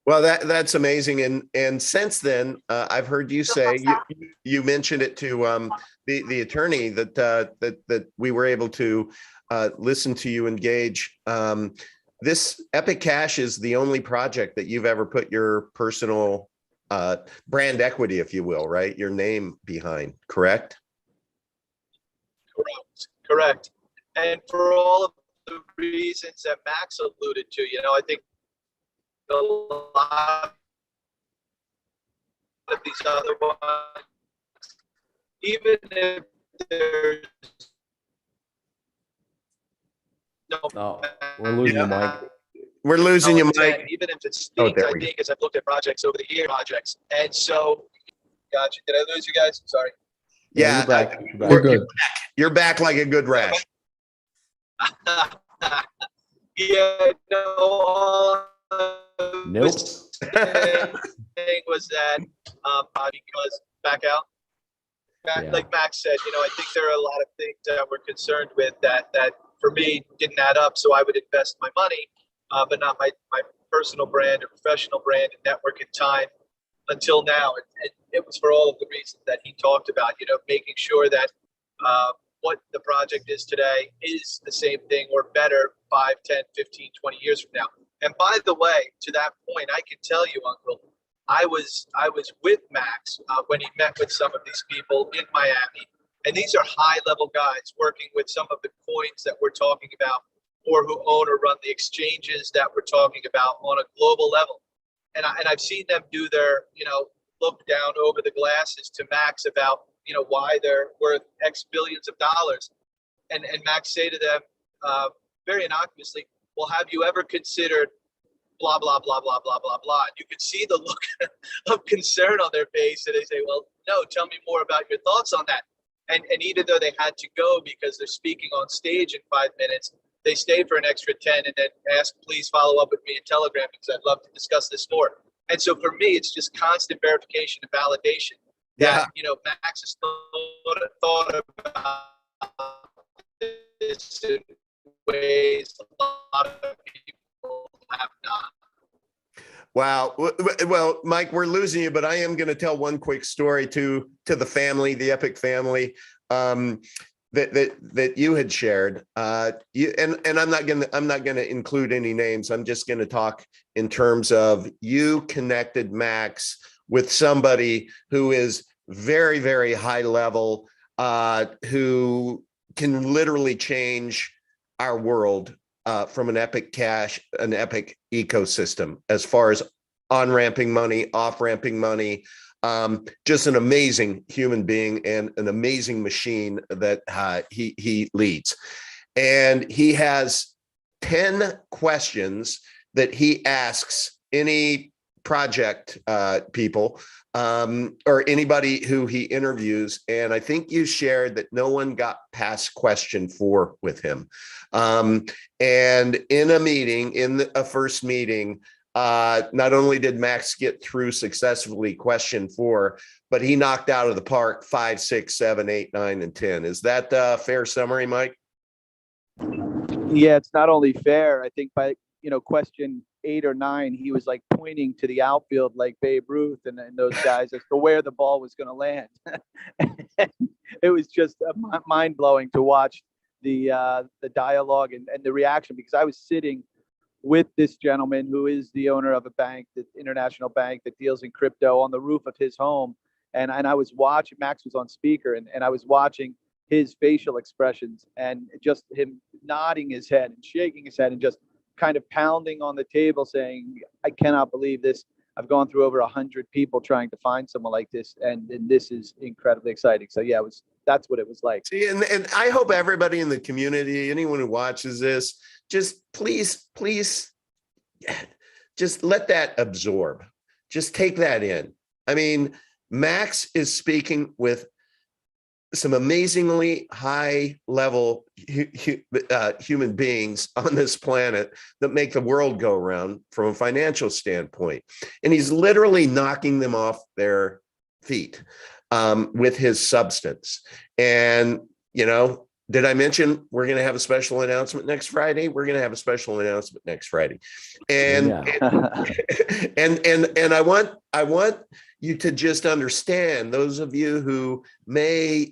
Well, that's amazing. And since then, I've heard you say, you mentioned it to the attorney that we were able to listen to you engage. This Epic Cash is the only project that you've ever put your personal brand equity, if you will, right? Your name behind, correct? Correct. And for all of the reasons that Max alluded to, I think a lot of these other ones, even if there's no, we're losing your mic. We're losing your mic. Even if it's things, I think, as I've looked at projects over the year projects. And so, gotcha. Did I lose you guys? Sorry. Yeah, you're back. You're good. You're back like a good rash. Yeah, no. Nope. Thing was that because back out, like Max said, I think there are a lot of things that we're concerned with that for me didn't add up. So I would invest my money, but not my personal brand or professional brand and network and time until now. And it was for all of the reasons that he talked about, making sure that what the project is today is the same thing or better 5, 10, 15, 20 years from now. And by the way, to that point, I can tell you, Uncle, I was with Max when he met with some of these people in Miami. And these are high-level guys working with some of the coins that we're talking about, or who own or run the exchanges that we're talking about on a global level. And I've seen them do their, look down over the glasses to Max about, why they're worth X billions of dollars. And Max say to them very innocuously, well, have you ever considered blah, blah, blah, blah, blah, blah, blah. And you can see the look of concern on their face. And they say, well, no, tell me more about your thoughts on that. And even though they had to go because they're speaking on stage in 5 minutes, they stay for an extra 10 and then ask, please follow up with me in Telegram because I'd love to discuss this more. And so for me, it's just constant verification and validation that, Max has thought about this in ways a lot of people have not. Wow. Well, Mike, we're losing you, but I am going to tell one quick story to the family, the Epic family, that you had shared. And I'm not going to include any names. I'm just going to talk in terms of you connected Max with somebody who is very, very high level, who can literally change our world from an Epic Cash, an Epic ecosystem, as far as on-ramping money, off-ramping money. Just an amazing human being and an amazing machine that he leads. And he has 10 questions that he asks any project people or anybody who he interviews. And I think you shared that no one got past question 4 with him. And in a meeting, in a first meeting, not only did Max get through successfully question 4, but he knocked out of the park 5, 6, 7, 8, 9, and 10. Is that a fair summary, Mike? Yeah, it's not only fair. I think by question 8 or 9, he was like pointing to the outfield like Babe Ruth and those guys as to where the ball was going to land. It was just mind blowing to watch the dialogue and the reaction, because I was sitting with this gentleman who is the owner of a bank, the international bank that deals in crypto, on the roof of his home. And I was watching, Max was on speaker, and I was watching his facial expressions and just him nodding his head and shaking his head and just kind of pounding on the table saying, I cannot believe this. I've gone through over 100 people trying to find someone like this. And this is incredibly exciting. So yeah, that's what it was like. See, and I hope everybody in the community, anyone who watches this, just please, just let that absorb. Just take that in. I mean, Max is speaking with some amazingly high level human beings on this planet that make the world go around from a financial standpoint. And he's literally knocking them off their feet with his substance. And, did I mention we're going to have a special announcement next Friday? We're going to have a special announcement next Friday. And and I want you to just understand, those of you who may,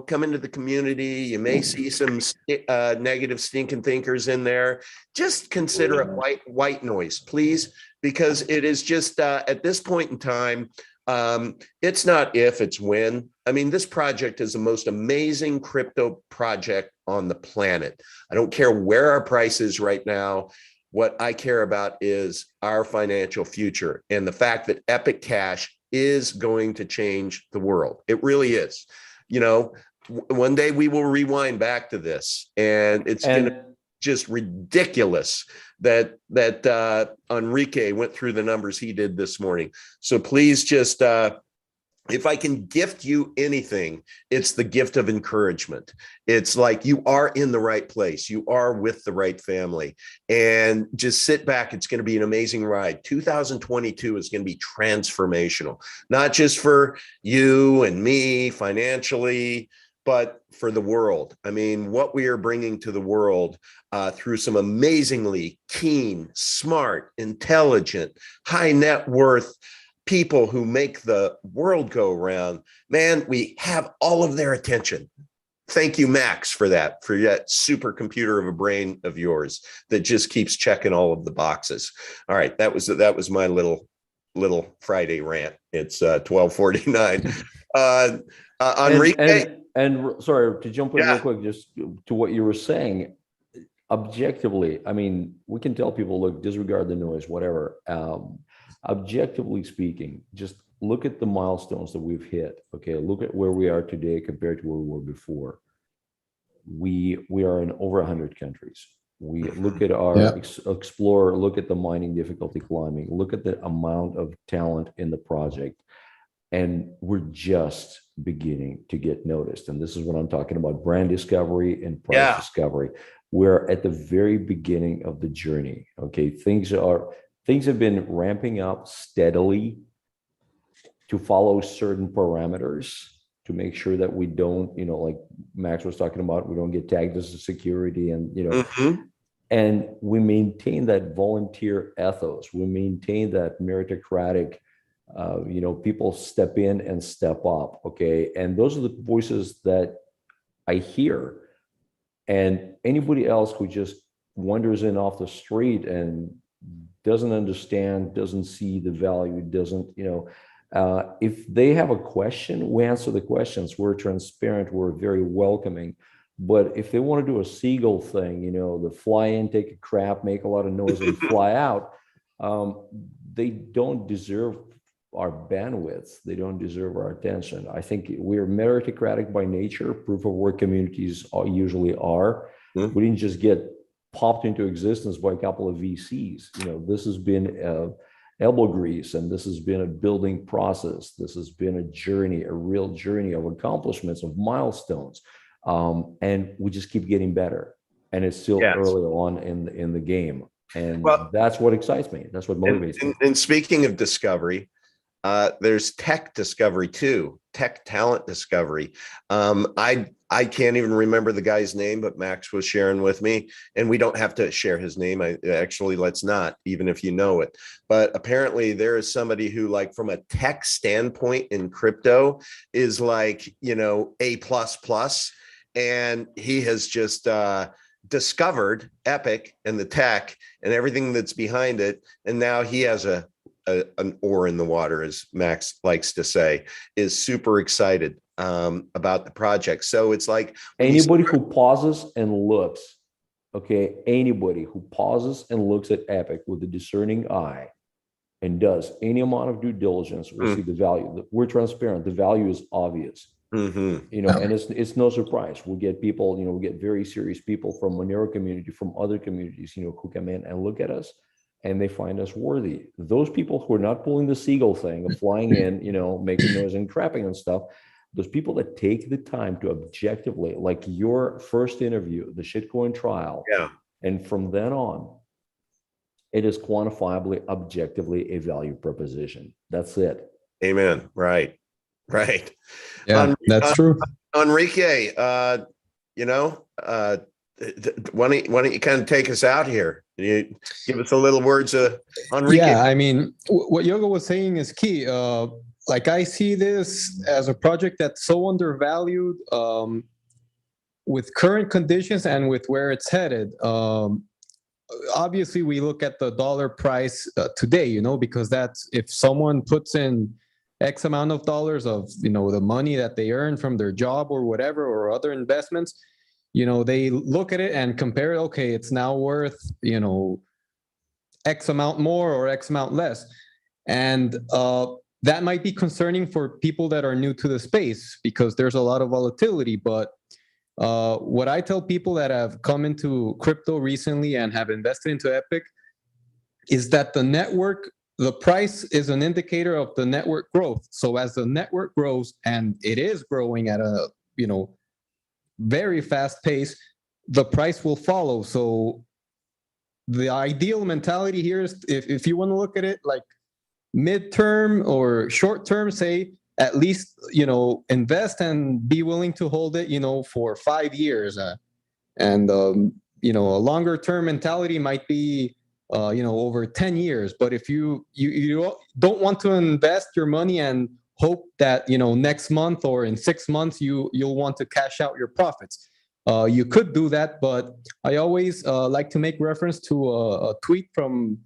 come into the community, you may see some negative stinking thinkers in there. Just consider it white noise, please, because it is just at this point in time, it's not if, it's when. I mean, this project is the most amazing crypto project on the planet. I don't care where our price is right now. What I care about is our financial future and the fact that Epic Cash is going to change the world. It really is. One day we will rewind back to this, and it's going to just ridiculous that Enrique went through the numbers he did this morning. So please just, if I can gift you anything, it's the gift of encouragement. It's like you are in the right place. You are with the right family, and just sit back. It's going to be an amazing ride. 2022 is going to be transformational, not just for you and me financially, but for the world. I mean, what we are bringing to the world through some amazingly keen, smart, intelligent, high net worth people who make the world go around, man, we have all of their attention. Thank you, Max, for that supercomputer of a brain of yours that just keeps checking all of the boxes. All right, that was my little Friday rant. It's 12:49. Enrique, and sorry to jump in Yeah. real quick, just to what you were saying. Objectively, I mean, we can tell people, look, disregard the noise, whatever. Objectively speaking, just look at the milestones that we've hit. Okay, look at where we are today compared to where we were before. We are in over 100 countries. We look at our explore, look at the mining difficulty climbing, look at the amount of talent in the project, and we're just beginning to get noticed. And this is what I'm talking about: brand discovery and price discovery. We're at the very beginning of the journey. Okay, things have been ramping up steadily to follow certain parameters to make sure that we don't, like Max was talking about, we don't get tagged as a security, and and we maintain that volunteer ethos. We maintain that meritocratic, people step in and step up. Okay, and those are the voices that I hear. And anybody else who just wanders in off the street and doesn't understand, doesn't see the value, doesn't, if they have a question, we answer the questions. We're transparent. We're very welcoming. But if they want to do a seagull thing, the fly in, take a crap, make a lot of noise and fly out, they don't deserve our bandwidth. They don't deserve our attention. I think we're meritocratic by nature. Proof of work communities usually are. We didn't just get popped into existence by a couple of VCs. This has been elbow grease, and this has been a building process. This has been a journey, a real journey of accomplishments, of milestones, and we just keep getting better. And it's still early on in the game, and that's what excites me. That's what motivates me. And speaking of discovery, there's tech discovery too, tech talent discovery. I can't even remember the guy's name, but Max was sharing with me, and we don't have to share his name. Let's not, even if you know it. But apparently there is somebody who, like, from a tech standpoint in crypto is like, A++, and he has just discovered Epic and the tech and everything that's behind it. And now he has an oar in the water, as Max likes to say, is super excited about the project. So it's like anybody who pauses and looks, anybody who pauses and looks at Epic with a discerning eye and does any amount of due diligence will see the value. We're transparent. The value is obvious. And it's no surprise. We get people, we get very serious people from Monero community, from other communities, who come in and look at us, and they find us worthy. Those people who are not pulling the seagull thing of flying in, making noise and crapping and stuff, those people that take the time to objectively, like your first interview, the shitcoin trial, and from then on, it is quantifiably, objectively a value proposition. That's it. Amen. Right. Yeah, that's true. Enrique, why don't you kind of take us out here? You give us a little words of Enrique. Yeah, I mean, what Yogo was saying is key. Like, I see this as a project that's so undervalued with current conditions and with where it's headed. Obviously, we look at the dollar price today, because that's, if someone puts in X amount of dollars of, the money that they earn from their job or whatever, or other investments, they look at it and compare it. Okay, it's now worth, X amount more or X amount less. And that might be concerning for people that are new to the space because there's a lot of volatility. But what I tell people that have come into crypto recently and have invested into Epic is that the price is an indicator of the network growth. So as the network grows, and it is growing at a, very fast pace, the price will follow. So the ideal mentality here is, if you want to look at it like midterm or short term, say at least, invest and be willing to hold it, for 5 years. And a longer term mentality might be, over 10 years. But if you don't want to invest your money and hope that, next month or in 6 months, you'll want to cash out your profits. You could do that, but I always like to make reference to a tweet from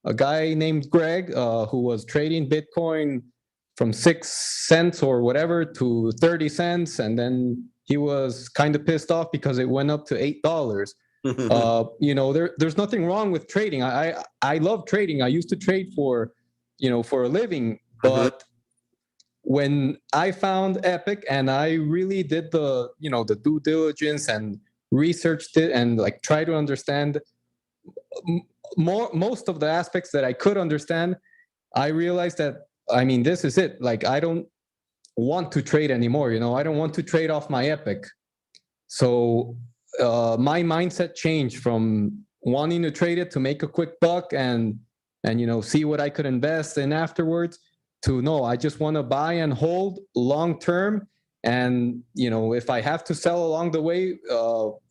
a guy named Greg, who was trading Bitcoin from 6 cents or whatever to 30 cents. And then he was kind of pissed off because it went up to $8. There's nothing wrong with trading. I love trading. I used to trade for a living, but when I found Epic and I really did the due diligence and researched it and like try to understand most of the aspects that I could understand, I realized that, this is it. Like, I don't want to trade anymore. I don't want to trade off my Epic. So my mindset changed from wanting to trade it to make a quick buck and see what I could invest in afterwards, to no, I just want to buy and hold long term. And if I have to sell along the way,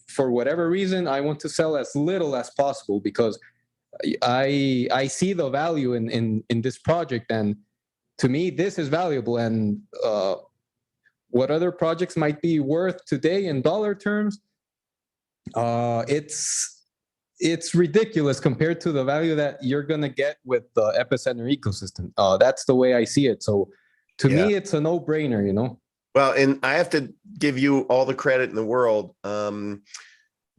for whatever reason, I want to sell as little as possible, because I see the value in this project, and to me this is valuable. And what other projects might be worth today in dollar terms, it's ridiculous compared to the value that you're going to get with the Epicenter ecosystem. That's the way I see it. So to me, it's a no-brainer, Well, and I have to give you all the credit in the world,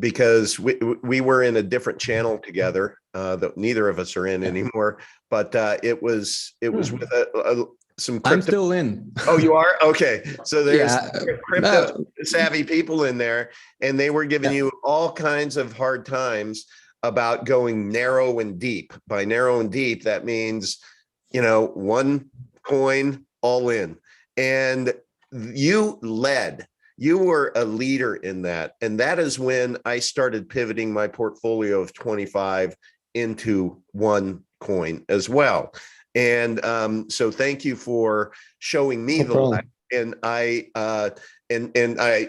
because we were in a different channel together that neither of us are in anymore. But it was with some crypto. I'm still in. Oh, you are? Okay. So there's crypto savvy people in there, and they were giving you all kinds of hard times about going narrow and deep. By narrow and deep, that means, one coin all in. And you were a leader in that. And that is when I started pivoting my portfolio of 25 into one coin as well. And so thank you for showing me the light. And I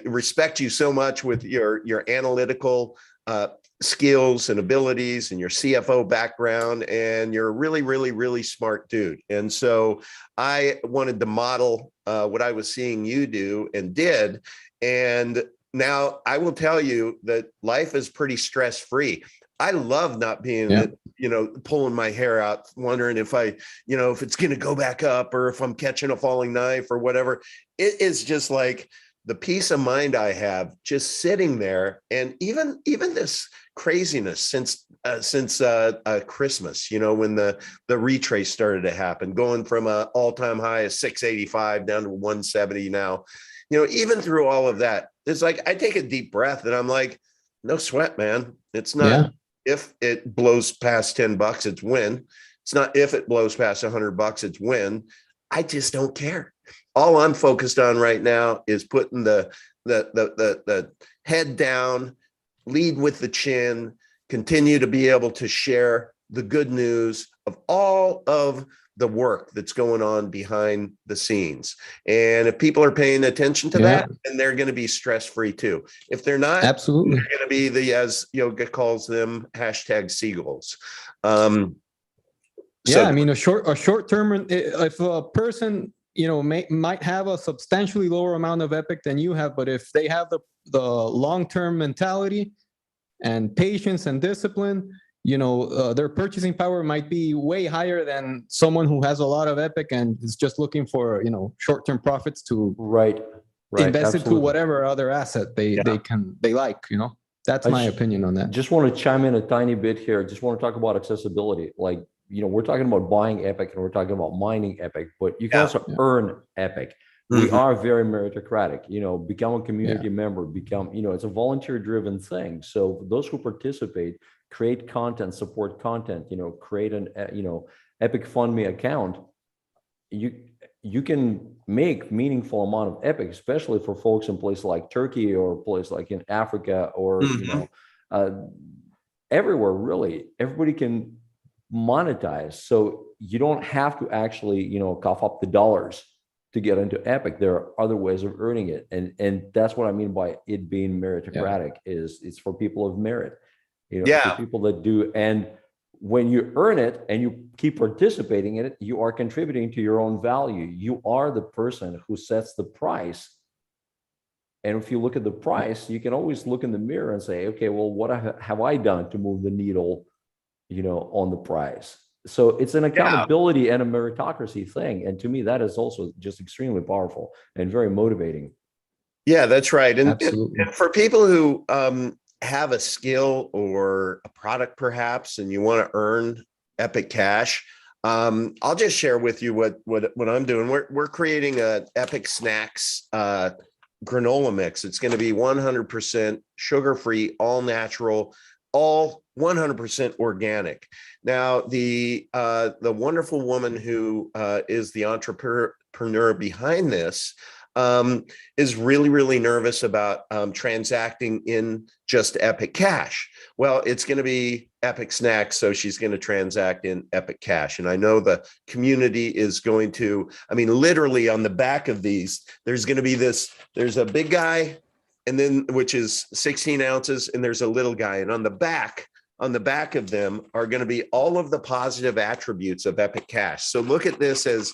respect you so much with your analytical skills and abilities and your CFO background, and you're a really, really, really smart dude. And so I wanted to model what I was seeing you do and did. And now I will tell you that life is pretty stress-free. I love not being, pulling my hair out, wondering if if it's going to go back up or if I'm catching a falling knife or whatever. It is just like the peace of mind I have just sitting there. And even this craziness since Christmas, when the retrace started to happen, going from an all-time high of 685 down to 170 now, even through all of that, it's like I take a deep breath and I'm like, no sweat, man. It's not if it blows past $10, it's win. It's not if it blows past $100, it's win. I just don't care. All I'm focused on right now is putting the head down, lead with the chin, continue to be able to share the good news of all of the work that's going on behind the scenes. And if people are paying attention to that, then they're going to be stress-free too. If they're not, absolutely, they're going to be the, as Yoga calls them, #seagulls. A short term, if a person, might have a substantially lower amount of Epic than you have, but if they have the long-term mentality and patience and discipline, their purchasing power might be way higher than someone who has a lot of Epic and is just looking for, short-term profits to invest into whatever other asset they like. That's my opinion on that. Just want to chime in a tiny bit here. Just want to talk about accessibility. Like, we're talking about buying Epic and we're talking about mining Epic, but you can also earn Epic. We are very meritocratic, become a community member, it's a volunteer driven thing. So those who participate, create content, support content, create an, Epic Fund Me account, you can make meaningful amount of Epic, especially for folks in places like Turkey or place like in Africa or, everywhere, really. Everybody can monetize. So you don't have to actually, cough up the dollars to get into Epic. There are other ways of earning it. And that's what I mean by it being meritocratic, is it's for people of merit, for people that do. And when you earn it and you keep participating in it, you are contributing to your own value. You are the person who sets the price. And if you look at the price, you can always look in the mirror and say, okay, well, what have I done to move the needle, on the price? So it's an accountability and a meritocracy thing. And to me, that is also just extremely powerful and very motivating. Yeah, that's right. And Absolutely. for people who have a skill or a product perhaps, and you want to earn Epic Cash, I'll just share with you what I'm doing. We're creating a Epic Snacks granola mix. It's going to be 100% sugar-free, all natural, all 100% organic. Now, the wonderful woman who is the entrepreneur behind this is really, really nervous about transacting in just Epic Cash. Well, it's going to be Epic Snacks, so she's going to transact in Epic Cash. And I know the community is going to, literally on the back of these, there's going to be there's a big guy, and then which is 16 ounces, and there's a little guy. And on the back of them are going to be all of the positive attributes of Epic Cash. So look at this as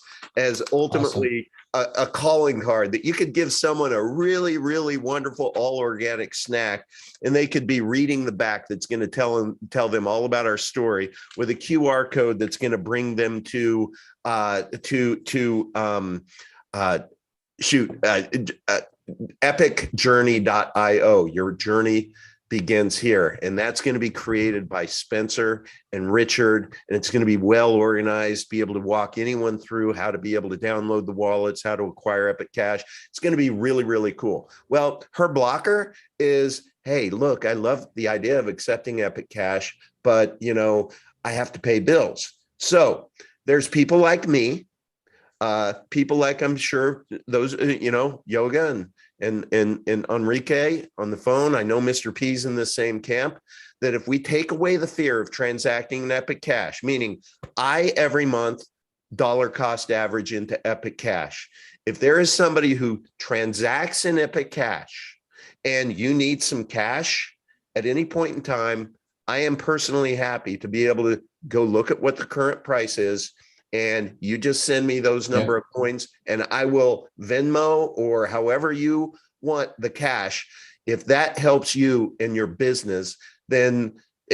ultimately a calling card that you could give someone a really, really wonderful all organic snack, and they could be reading the back that's going to tell them all about our story with a QR code that's going to bring them to epicjourney.io. Your journey begins here, and that's going to be created by Spencer and Richard, and it's going to be well organized, be able to walk anyone through how to be able to download the wallets, how to acquire Epic Cash. It's going to be really, really cool. Well, her blocker is, hey, look, I love the idea of accepting Epic Cash, but I have to pay bills. So there's people like me, people like, I'm sure those, Yoga and Enrique on the phone. I know Mr. P's in the same camp, that if we take away the fear of transacting in Epic Cash, meaning I every month dollar cost average into Epic Cash. If there is somebody who transacts in Epic Cash and you need some cash at any point in time, I am personally happy to be able to go look at what the current price is, and you just send me those number of coins, and I will Venmo or however you want the cash. If that helps you in your business, then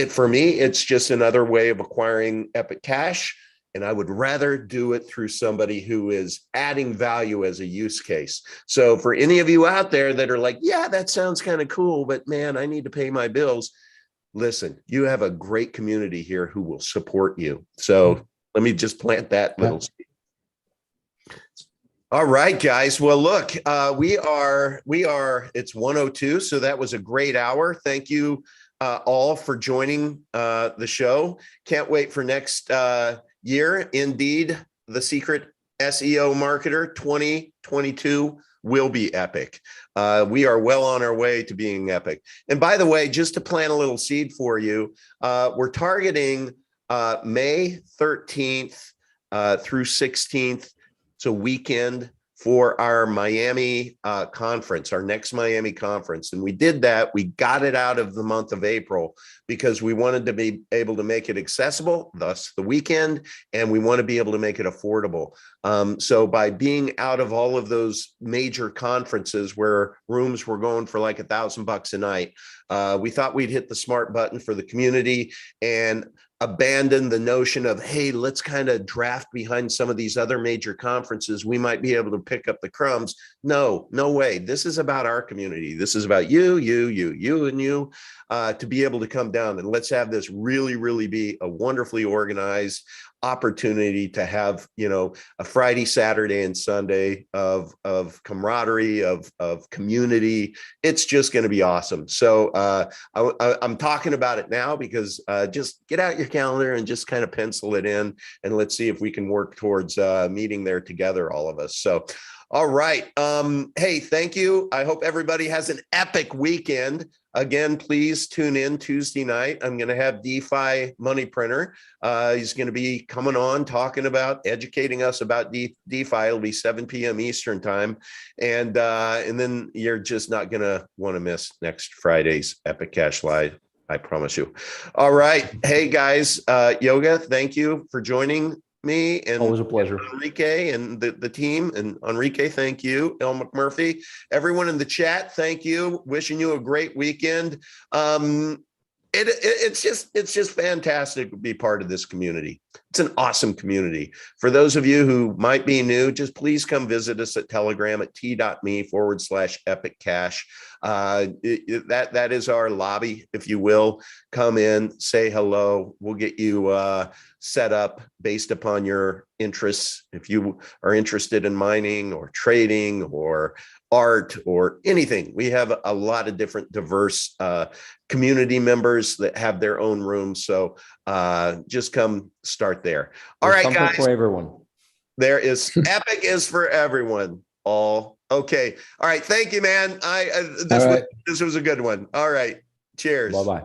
for me, it's just another way of acquiring Epic Cash. And I would rather do it through somebody who is adding value as a use case. So for any of you out there that are like, yeah, that sounds kind of cool, but man, I need to pay my bills. Listen, you have a great community here who will support you. So let me just plant that little seed. All right, guys. Well, look, we are, it's 1:02. So that was a great hour. Thank you all for joining the show. Can't wait for next year. Indeed, the Secret SEO Marketer 2022 will be epic. We are well on our way to being epic. And by the way, just to plant a little seed for you, we're targeting May 13th through 16th. It's a weekend for our Miami conference, our next Miami conference. And we did that. We got it out of the month of April because we wanted to be able to make it accessible, thus the weekend, and we want to be able to make it affordable. So by being out of all of those major conferences where rooms were going for like $1,000 a night, we thought we'd hit the smart button for the community and abandon the notion of, hey, let's kind of draft behind some of these other major conferences. We might be able to pick up the crumbs. No way. This is about our community. This is about you, and you, to be able to come down, and let's have this really, really be a wonderfully organized opportunity to have, a Friday, Saturday, and Sunday of camaraderie, of community. It's just going to be awesome. So I'm talking about it now because just get out your calendar and just kind of pencil it in, and let's see if we can work towards meeting there together, all of us. So, All right. Hey, thank you. I hope everybody has an epic weekend. Again, please tune in Tuesday night. I'm going to have DeFi Money Printer. He's going to be coming on, talking about, educating us about DeFi. It'll be 7 p.m. Eastern time. And then you're just not going to want to miss next Friday's Epic Cash Live. I promise you. All right. Hey, guys, Yoga, thank you for joining me. And always a pleasure. Enrique and the team. And Enrique, thank you. El McMurphy, everyone in the chat, thank you. Wishing you a great weekend. It's just fantastic to be part of this community. It's an awesome community. For those of you who might be new, just please come visit us at Telegram at t.me/Epic Cash. That is our lobby, if you will. Come in, say hello. We'll get you set up based upon your interests. If you are interested in mining or trading or art or anything, we have a lot of different diverse community members that have their own rooms. So just come start there. All right, something guys. For everyone. There is Epic is for everyone. All okay. All right. Thank you, man. This was a good one. All right. Cheers. Bye-bye.